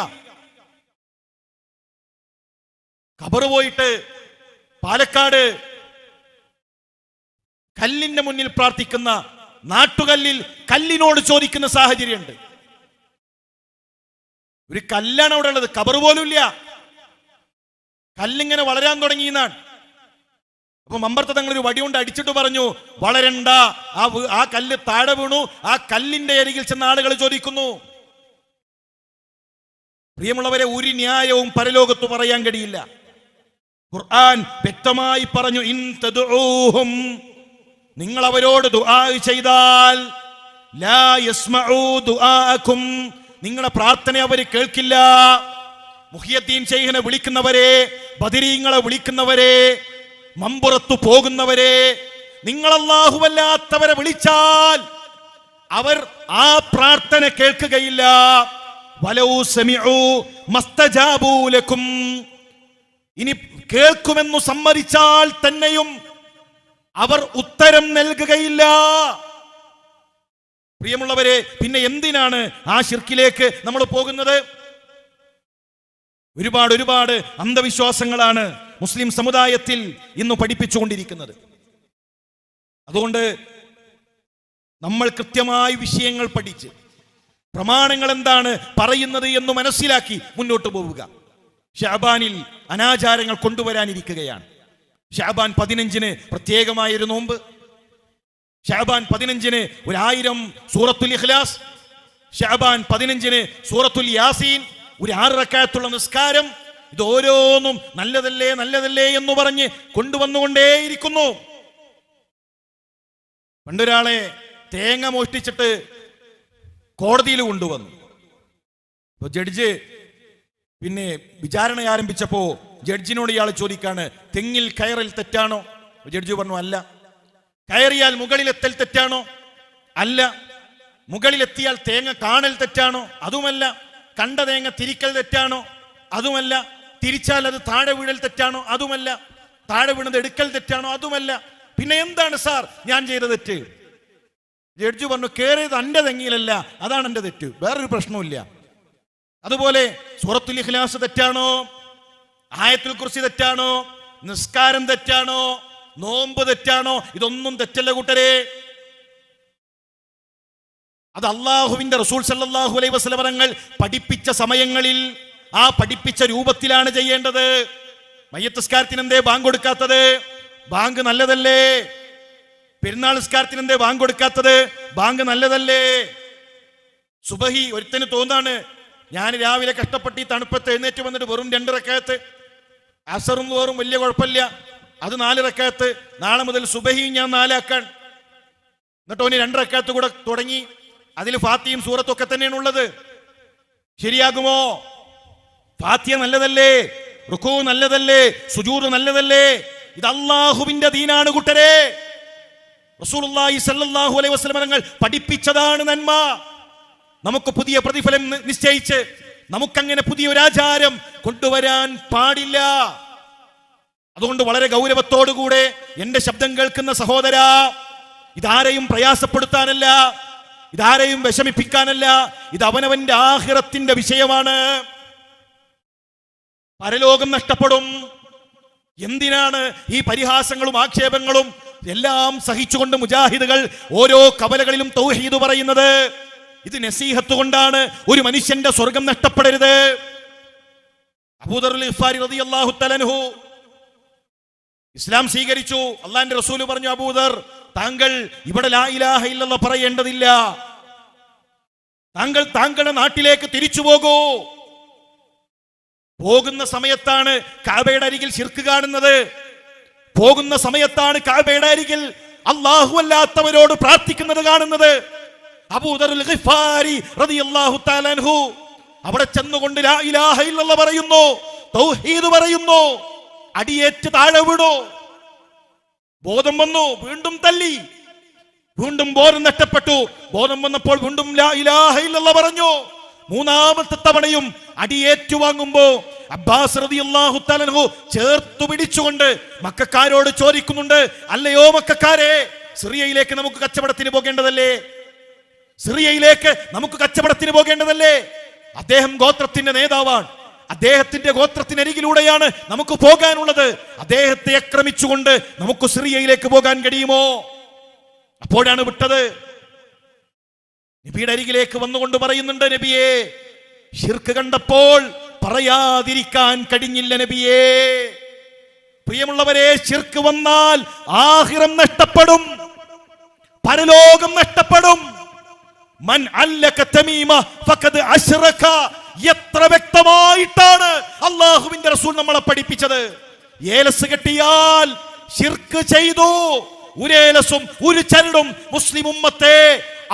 ഖബർ പോയിട്ട് പാലക്കാട് കല്ലിന്റെ മുന്നിൽ പ്രാർത്ഥിക്കുന്ന നാട്ടുകല്ലിൽ കല്ലിനോട് ചോദിക്കുന്ന സാഹചര്യമുണ്ട്. ഒരു കല്ലാണ് അവിടെ ഉള്ളത്, ഖബർ പോലും ഇല്ല. കല്ലിങ്ങനെ വളരാൻ തുടങ്ങിയെന്നാണ്. അപ്പൊ മമ്പർത്ത തങ്ങൾ ഒരു വടി കൊണ്ട് അടിച്ചിട്ട് പറഞ്ഞു, വളരണ്ട, ആ കല്ല് താഴെ വീണു. ആ കല്ലിന്റെ അരികിൽ ചെന്ന ആളുകൾ ചോദിക്കുന്നു. പ്രിയമുള്ളവരെ, ഒരു ന്യായവും പരലോകത്ത് പറയാൻ കഴിയില്ല. ഖുർആൻ വ്യക്തമായി പറഞ്ഞു, ഇൻ തദ്ഊഹും നിങ്ങൾ അവരോട് ദുആ ചെയ്താൽ ലാ യസ്മഉ ദുആഅകും, നിങ്ങളുടെ പ്രാർത്ഥന അവർ കേൾക്കില്ല. മുഹിയദ്ദീൻ ശൈഖിനെ വിളിക്കുന്നവരെ, ബദരീങ്ങളെ വിളിക്കുന്നവരെ, മമ്പുറത്തു പോകുന്നവരെ, നിങ്ങൾ അല്ലാഹുവല്ലാത്തവരെ വിളിച്ചാൽ അവർ ആ പ്രാർത്ഥന കേൾക്കുകയില്ല. വലൗ സമിഉ മസ്തജാബൂ ലക്കും, ഇനി കേൾക്കുമെന്നു സമ്മതിച്ചാൽ തന്നെയും അവർ ഉത്തരം നൽകുകയില്ല. പ്രിയമുള്ളവരെ, പിന്നെ എന്തിനാണ് ആ ശിർക്കിലേക്ക് നമ്മൾ പോകുന്നത്? ഒരുപാട് അന്ധവിശ്വാസങ്ങളാണ് മുസ്ലിം സമുദായത്തിൽ ഇന്ന് പഠിപ്പിച്ചുകൊണ്ടിരിക്കുന്നത്. അതുകൊണ്ട് നമ്മൾ കൃത്യമായി വിഷയങ്ങൾ പഠിച്ച് പ്രമാണങ്ങൾ എന്താണ് പറയുന്നത് എന്ന് മനസ്സിലാക്കി മുന്നോട്ട് പോവുക. ഷഅബാനിൽ അനാചാരങ്ങൾ കൊണ്ടുവരാനിരിക്കുകയാണ്. ഷഅബാൻ 15 പ്രത്യേകമായൊരു നോമ്പ്, ഷഅബാൻ 15 1000 സൂറത്തുൽ ഇഖ്ലാസ്, ഷഅബാൻ 15 സൂറത്തുൽ യാസീൻ, ഒരു 6 റക്അത്തുള്ള നിസ്കാരം. ഇത് ഓരോന്നും നല്ലതല്ലേ എന്ന് പറഞ്ഞ് കൊണ്ടുവന്നുകൊണ്ടേയിരിക്കുന്നു. പണ്ടൊരാളെ തേങ്ങ മോഷ്ടിച്ചിട്ട് കോടതിയിൽ കൊണ്ടുവന്നു. അപ്പൊ ജഡ്ജ് പിന്നെ വിചാരണ ആരംഭിച്ചപ്പോ ജഡ്ജിനോട് ഇയാൾ ചോദിക്കാണ്, തെങ്ങിൽ കയറൽ തെറ്റാണോ? ജഡ്ജി പറഞ്ഞു അല്ല. കയറിയാൽ മുകളിലെത്തൽ തെറ്റാണോ? അല്ല. മുകളിലെത്തിയാൽ തേങ്ങ കാണൽ തെറ്റാണോ? അതുമല്ല. കണ്ട തേങ്ങ തിരിക്കൽ തെറ്റാണോ? അതുമല്ല. തിരിച്ചാൽ അത് താഴെ വീഴൽ തെറ്റാണോ? അതുമല്ല. താഴെ വീണത് എടുക്കൽ തെറ്റാണോ? അതുമല്ല. പിന്നെ എന്താണ് സാർ ഞാൻ ചെയ്ത തെറ്റ്? ജഡ്ജി പറഞ്ഞു, കയറിയത് എൻ്റെ തെങ്ങിയിലല്ല, അതാണ് എൻ്റെ തെറ്റ്, വേറൊരു പ്രശ്നവുമില്ല. അതുപോലെ സൂറത്തുൽ ഇഖ്ലാസ് തെറ്റാണോ? ആയത്തുൽ കുർസി തെറ്റാണോ? നിസ്കാരം തെറ്റാണോ? നോമ്പ് തെറ്റാണോ? ഇതൊന്നും തെറ്റല്ല കൂട്ടരെ. അത് അള്ളാഹുവിന്റെ റസൂൽ സല്ലല്ലാഹു അലൈഹി വസല്ലം തങ്ങൾ പഠിപ്പിച്ച സമയങ്ങളിൽ ആ പഠിപ്പിച്ച രൂപത്തിലാണ് ചെയ്യേണ്ടത്. മയ്യത്ത് നിസ്കാരത്തിന് എന്തേ ബാങ്ക് കൊടുക്കാത്തത്? ബാങ്ക് നല്ലതല്ലേ? പെരുന്നാൾ നിസ്കാരത്തിന് എന്തേ ബാങ്ക് കൊടുക്കാത്തത്? ബാങ്ക് നല്ലതല്ലേ? സുബഹി ഒരുത്തന് തോന്നാണ്, ഞാൻ രാവിലെ കഷ്ടപ്പെട്ട് ഈ തണുപ്പത്ത് എഴുന്നേറ്റ് വന്നിട്ട് വെറും 2 റക്അത്ത്, അസറും വേറും വലിയ കുഴപ്പമില്ല, അത് 4 റക്അത്ത്, നാളെ മുതൽ സുബഹിയും ഞാൻ 4 ആക്കാൻ. എന്നിട്ട് ഓന് 2 റക്അത്ത് കൂടെ തുടങ്ങി, അതിൽ ഫാത്തിയും സൂറത്തും ഒക്കെ തന്നെയാണ് ഉള്ളത്. ശരിയാകുമോ? ഫാത്തിയ നല്ലതല്ലേ? റുക്കൂ നല്ലതല്ലേ? സുജൂദ് നല്ലതല്ലേ? ഇത് അള്ളാഹുവിന്റെ ദീനാണ് കൂട്ടരെ. റസൂലുള്ളാഹി സ്വല്ലല്ലാഹു അലൈഹി വസല്ലം തങ്ങൾ പഠിപ്പിച്ചതാണ് നന്മ. നമുക്ക് പുതിയ പ്രതിഫലം നിശ്ചയിച്ച് നമുക്കങ്ങനെ പുതിയൊരു ആചാരം കൊണ്ടുവരാൻ പാടില്ല. അതുകൊണ്ട് വളരെ ഗൗരവത്തോടുകൂടെ എന്റെ ശബ്ദം കേൾക്കുന്ന സഹോദര, ഇതാരെയും പ്രയാസപ്പെടുത്താനല്ല, ഇതാരെയും വിഷമിപ്പിക്കാനല്ല, ഇത് അവനവന്റെ ആഖിറത്തിന്റെ വിഷയമാണ്. പരലോകം നഷ്ടപ്പെടും. എന്തിനാണ് ഈ പരിഹാസങ്ങളും ആക്ഷേപങ്ങളും എല്ലാം സഹിച്ചുകൊണ്ട് മുജാഹിദുകൾ ഓരോ കവലകളിലും തൗഹീദ് പറയുന്നത്? ഇത് നസീഹത്ത് കൊണ്ടാണ്. ഒരു മനുഷ്യന്റെ സ്വർഗം നഷ്ടപ്പെടരുത്. അബൂദർ ഗിഫാരി റളിയല്ലാഹു തആല അൻഹു ഇസ്ലാം സ്വീകരിച്ചു. അള്ളാഹിന്റെ റസൂൽ പറഞ്ഞു, അബൂദർ, താങ്കൾ ഇവിടെ ലാ ഇലാഹ ഇല്ലല്ലാഹ് പറയേണ്ടതില്ല, താങ്കൾ താങ്കളുടെ നാട്ടിലേക്ക് തിരിച്ചു പോകൂ. പോകുന്ന സമയത്താണ് കഅബയുടെ അരികിൽ ശിർക്ക് കാണുന്നത്. പോകുന്ന സമയത്താണ് കഅബയുടെ അരികിൽ അല്ലാഹു അല്ലാത്തവരോട് പ്രാർത്ഥിക്കുന്നത് കാണുന്നത്. അബൂദർ ഗിഫാരി റളിയല്ലാഹു തആല അൻഹു അവിടെ ചെന്നുകൊണ്ട് ലാ ഇലാഹ ഇല്ലല്ലാഹ് പറയുന്നു, തൗഹീദ് പറയുന്നു. അടിയേറ്റ് താഴെ വീണു. ബോധം വന്നു, വീണ്ടും തല്ലി, വീണ്ടും ബോധം നഷ്ടപ്പെട്ടു. ബോധം വന്നപ്പോൾ വീണ്ടും ലാ ഇലാഹ ഇല്ലല്ലാഹ് പറഞ്ഞു. 3ാമത്തെ തവണയും അടിയേറ്റു വാങ്ങുമ്പോ അബ്ബാസ് റളിയല്ലാഹു തആല അൻഹു ചേർത്തു പിടിച്ചുകൊണ്ട് മക്കക്കാരോട് ചോദിക്കുന്നുണ്ട്, അല്ലയോ മക്കക്കാരെ, സിറിയയിലേക്ക് നമുക്ക് കച്ചവടത്തിന് പോകേണ്ടതല്ലേ? സിറിയയിലേക്ക് നമുക്ക് കച്ചവടത്തിന് പോകേണ്ടതല്ലേ? അദ്ദേഹം ഗോത്രത്തിന്റെ നേതാവാണ്. അദ്ദേഹത്തിന്റെ ഗോത്രത്തിനരികിലൂടെയാണ് നമുക്ക് പോകാനുള്ളത്. അദ്ദേഹത്തെ ആക്രമിച്ചുകൊണ്ട് നമുക്ക് സിറിയയിലേക്ക് പോകാൻ കഴിയുമോ? അപ്പോഴാണ് വിട്ടത്. നബിയുടെ അരികിലേക്ക് വന്നുകൊണ്ട് പറയുന്നുണ്ട്, നബിയെ, ശിർക്ക് കണ്ടപ്പോൾ പറയാതിരിക്കാൻ കഴിഞ്ഞില്ല നബിയേ. പ്രിയമുള്ളവരെ, ശിർക്ക് വന്നാൽ ആഖിറം നഷ്ടപ്പെടും, പരലോകം നഷ്ടപ്പെടും. മൻ അല്ലക തമീമ ഫഖദ് അശ്റക. എത്ര വ്യക്തമായിട്ടാണ് അല്ലാഹുവിന്റെ റസൂൽ നമ്മളെ പഠിപ്പിച്ചത്. ഏലസ് കെട്ടിയാൽ ശിർക്ക് ചെയ്തു, ഉരേലസും ഒരു ചരടും മുസ്ലിം ഉമ്മത്തെ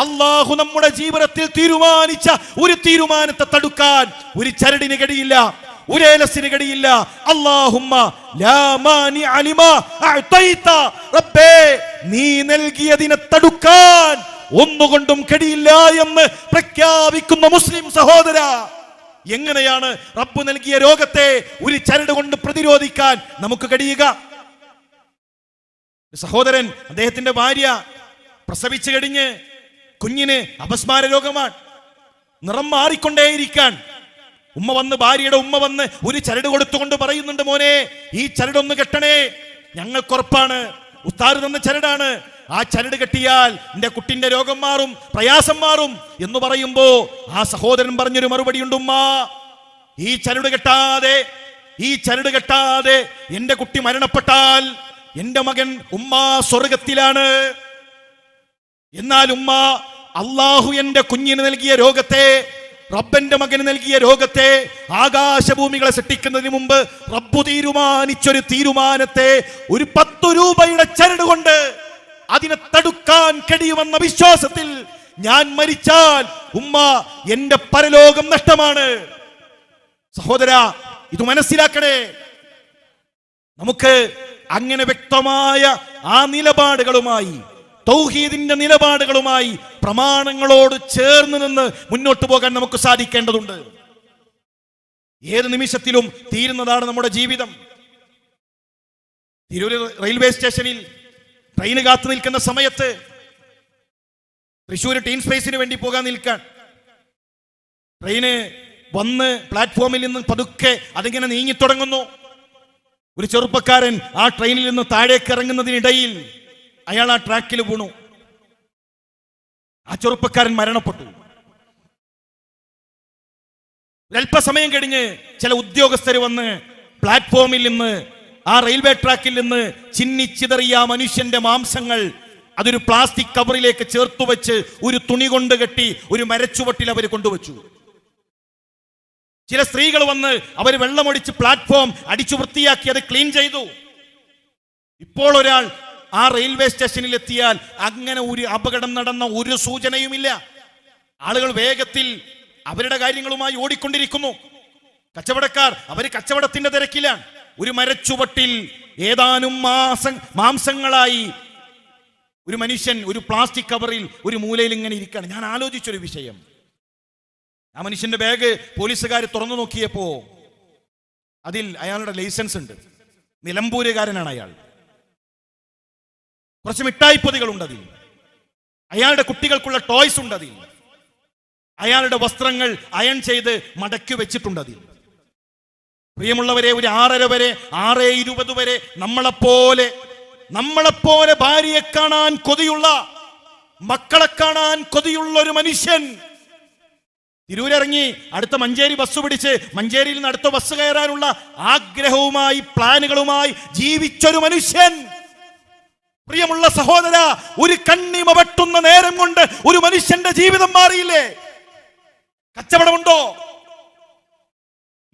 അള്ളാഹു നമ്മുടെ ജീവിതത്തിൽ തീരുമാനിച്ച ഒരു തീരുമാനത്തെ തടുക്കാൻ ഒരു ചരടിന് കഴിയില്ല, ഉരേലസിന് കഴിയില്ല. അല്ലാഹുമ്മ ലാ മാനിഅ ലിമാ അഅതൈത, റബ്ബേ നീ നൽകിയതിനെ തടുക്കാൻ ഒന്നുകൊണ്ടും കഴിയില്ല എന്ന് പ്രഖ്യാപിക്കുന്ന മുസ്ലിം സഹോദര, എങ്ങനെയാണ് റബ്ബ് നൽകിയ രോഗത്തെ ഒരു ചരട് കൊണ്ട് പ്രതിരോധിക്കാൻ നമുക്ക് കഴിയുക? സഹോദരൻ, അദ്ദേഹത്തിന്റെ ഭാര്യ പ്രസവിച്ചു കഴിഞ്ഞ് കുഞ്ഞിന് അപസ്മാര രോഗമാണ്, നിറം മാറിക്കൊണ്ടേയിരിക്കാൻ. ഭാര്യയുടെ ഉമ്മ വന്ന് ഒരു ചരട് കൊടുത്തുകൊണ്ട് പറയുന്നുണ്ട്, മോനെ ഈ ചരടൊന്ന് കെട്ടണേ, ഞങ്ങൾക്കുറപ്പാണ്, ഉസ്താദ് തന്ന ചരടാണ്, ആ ചരട് കെട്ടിയാൽ എന്റെ കുട്ടിന്റെ രോഗം മാറും, പ്രയാസം മാറും എന്ന് പറയുമ്പോ ആ സഹോദരൻ പറഞ്ഞൊരു മറുപടിയുണ്ട്, ഉമ്മ ഈ ചരട് കെട്ടാതെ എന്റെ കുട്ടി മരണപ്പെട്ടാൽ എന്റെ മകൻ സ്വർഗത്തിലാണ്. എന്നാൽ ഉമ്മ, അള്ളാഹു എന്റെ കുഞ്ഞിന് നൽകിയ രോഗത്തെ, റബ്ബന്റെ മകന് നൽകിയ രോഗത്തെ, ആകാശഭൂമികളെ സൃഷ്ടിക്കുന്നതിന് മുമ്പ് റബ്ബു തീരുമാനിച്ചൊരു തീരുമാനത്തെ ഒരു 10 രൂപയുടെ ചരട് കൊണ്ട് അതിനെ തടുക്കാൻ കഴിയുമെന്ന വിശ്വാസത്തിൽ ഞാൻ മരിച്ചാൽ ഉമ്മ എന്റെ പരലോകം നഷ്ടമാണ്. സഹോദര, ഇത് മനസ്സിലാക്കണേ. നമുക്ക് അങ്ങനെ വ്യക്തമായ ആ നിലപാടുകളുമായി, തൗഹീദിന്റെ നിലപാടുകളുമായി, പ്രമാണങ്ങളോട് ചേർന്ന് നിന്ന് മുന്നോട്ട് പോകാൻ നമുക്ക് സാധിക്കേണ്ടതുണ്ട്. ഏത് നിമിഷത്തിലും തീരുന്നതാണ് നമ്മുടെ ജീവിതം. തിരൂർ റെയിൽവേ സ്റ്റേഷനിൽ ട്രെയിന് കാത്തു നിൽക്കുന്ന സമയത്ത് തൃശ്ശൂർ ടീൻ സ്പേസിന് വേണ്ടി പോകാൻ നിൽക്കാൻ ട്രെയിന് വന്ന് പ്ലാറ്റ്ഫോമിൽ നിന്ന് പതുക്കെ അതിങ്ങനെ നീങ്ങിത്തുടങ്ങുന്നു. ഒരു ചെറുപ്പക്കാരൻ ആ ട്രെയിനിൽ നിന്ന് താഴേക്ക് ഇറങ്ങുന്നതിനിടയിൽ അയാൾ ആ ട്രാക്കിൽ വീണു. ആ ചെറുപ്പക്കാരൻ മരണപ്പെട്ടു. അല്പസമയം കഴിഞ്ഞ് ചില ഉദ്യോഗസ്ഥർ വന്ന് പ്ലാറ്റ്ഫോമിൽ നിന്ന്, ആ റെയിൽവേ ട്രാക്കിൽ നിന്ന് ചിന്നിച്ചിതറിയ മനുഷ്യന്റെ മാംസങ്ങൾ അതൊരു പ്ലാസ്റ്റിക് കവറിലേക്ക് ചേർത്തു വെച്ച് ഒരു തുണി കൊണ്ട് കെട്ടി ഒരു മരച്ചുവട്ടിൽ അവർ കൊണ്ടുവച്ചു. ചില സ്ത്രീകൾ വന്ന് അവർ വെള്ളമൊഴിച്ച് പ്ലാറ്റ്ഫോം അടിച്ചു വൃത്തിയാക്കി അത് ക്ലീൻ ചെയ്തു. ഇപ്പോൾ ഒരാൾ ആ റെയിൽവേ സ്റ്റേഷനിൽ എത്തിയാൽ അങ്ങനെ ഒരു അപകടം നടന്ന ഒരു സൂചനയുമില്ല. ആളുകൾ വേഗത്തിൽ അവരുടെ കാര്യങ്ങളുമായി ഓടിക്കൊണ്ടിരിക്കുന്നു. കച്ചവടക്കാർ അവർ കച്ചവടത്തിന്റെ തിരക്കിലാണ്. ഒരു മരച്ചുവട്ടിൽ ഏതാനും മാംസങ്ങളായി ഒരു മനുഷ്യൻ ഒരു പ്ലാസ്റ്റിക് കവറിൽ ഒരു മൂലയിൽ ഇങ്ങനെ ഇരിക്കുകയാണ്. ഞാൻ ആലോചിച്ചൊരു വിഷയം, ആ മനുഷ്യന്റെ ബാഗ് പോലീസുകാർ തുറന്നു നോക്കിയപ്പോ അതിൽ അയാളുടെ ലൈസൻസ് ഉണ്ട്, നിലമ്പൂരുകാരനാണ് അയാൾ. കുറച്ച് മിഠായിപ്പൊതികളുണ്ട് അതിൽ, അയാളുടെ കുട്ടികൾക്കുള്ള ടോയ്സ് ഉണ്ട് അതിൽ, അയാളുടെ വസ്ത്രങ്ങൾ അയൺ ചെയ്ത് മടക്കി വെച്ചിട്ടുണ്ട് അതിൽ. പ്രിയമുള്ളവരെ, ഒരു 6:30 വരെ 6:20 വരെ നമ്മളെപ്പോലെ ഭാര്യയെ കാണാൻ കൊതിയുള്ള, മക്കളെ കാണാൻ കൊതിയുള്ള ഒരു മനുഷ്യൻ തിരൂരിറങ്ങി അടുത്ത മഞ്ചേരി ബസ് പിടിച്ച് മഞ്ചേരിയിൽ നിന്ന് അടുത്ത ബസ് കയറാനുള്ള ആഗ്രഹവുമായി പ്ലാനുകളുമായി ജീവിച്ചൊരു മനുഷ്യൻ. പ്രിയമുള്ള സഹോദര, ഒരു കണ്ണിമ വെട്ടുന്ന നേരം കൊണ്ട് ഒരു മനുഷ്യന്റെ ജീവിതം മാറിയില്ലേ? കച്ചവടമുണ്ടോ?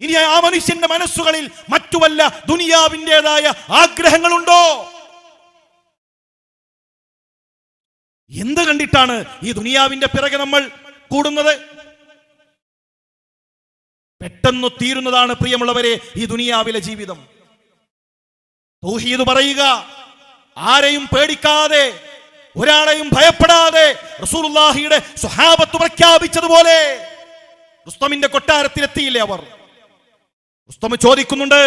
ഇനി ആ മനുഷ്യന്റെ മനസ്സുകളിൽ മറ്റു വല്ല ദുനിയാവിൻ്റെതായ ആഗ്രഹങ്ങളുണ്ടോ? എന്ത് കണ്ടിട്ടാണ് ഈ ദുനിയാവിന്റെ പിറകെ നമ്മൾ കൂടുന്നത്? പെട്ടെന്ന് തീരുന്നതാണ് പ്രിയമുള്ളവരെ ഈ ദുനിയാവിലെ ജീവിതം. തൗഹീദ് പറയുക, ആരെയും പേടിക്കാതെ, ഒരാളെയും ഭയപ്പെടാതെ റസൂലുള്ളാഹിയുടെ സ്വഹാബത്ത് പ്രഖ്യാപിച്ചതുപോലെ റുസ്തമിന്റെ കൊട്ടാരത്തിലെത്തിയില്ലേ അവർ? റുസ്തം ചോദിക്കുന്നുണ്ട്,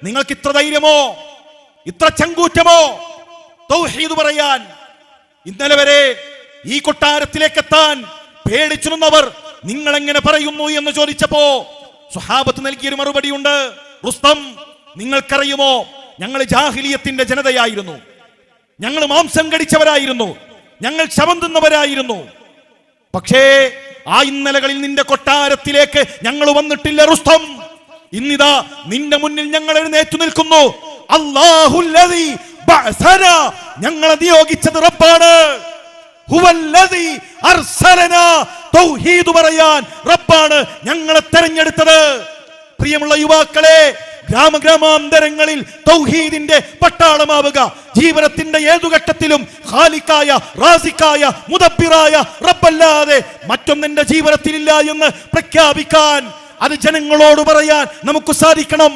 നിങ്ങൾക്ക് ഇത്ര ധൈര്യമോ, ഇത്ര ചങ്കൂറ്റമോ തൗഹീദ് പറയാൻ? ഇന്നലെ വരെ ഈ കൊട്ടാരത്തിലേക്ക് എത്താൻ പേടിച്ചു നിന്നവർ നിങ്ങൾ എങ്ങനെ പറയുന്നു എന്ന് ചോദിച്ചപ്പോ സ്വഹാബത്ത് നൽകിയൊരു മറുപടിയുണ്ട്. റുസ്തം, നിങ്ങൾക്കറിയുമോ, ഞങ്ങൾ ജാഹിലിയത്തിന്റെ ജനതയായിരുന്നു, ഞങ്ങൾ മാംസം കടിച്ചവരായിരുന്നു, ഞങ്ങൾ ശവം തിന്നവരായിരുന്നു. പക്ഷേ ആ ഇന്നലകളിൽ നിന്റെ കൊട്ടാരത്തിലേക്ക് ഞങ്ങൾ വന്നിട്ടില്ല റുസ്തം. ഇന്നിതാ നിന്റെ മുന്നിൽ ഞങ്ങൾ എഴുന്നേറ്റു നിൽക്കുന്നു. അല്ലാഹുല്ലദീ ബഅസനാ, ഞങ്ങളെ നിയോഗിച്ചത് റബ്ബാണ്. ഹുവല്ലദീ അർസലനാ, തൗഹീദ് പറയാൻ റബ്ബാണ് ഞങ്ങളെ തെരഞ്ഞെടുത്തത്. പ്രിയമുള്ള യുവാക്കളെ, ഗ്രാമഗ്രാമാന്തരങ്ങളിൽ തൗഹീദിന്റെ പട്ടാളമാവുക. ജീവിതത്തിന്റെ ഏതു ഘട്ടത്തിലും ഖാലിക്കായ, റാസിക്കായ, മുദബ്ബിറായ റബ്ബല്ലാതെ മറ്റൊന്നെന്റെ ജീവിതത്തിലില്ല എന്ന് പ്രഖ്യാപിക്കാൻ, അത് ജനങ്ങളോട് പറയാൻ നമുക്ക് സാധിക്കണം.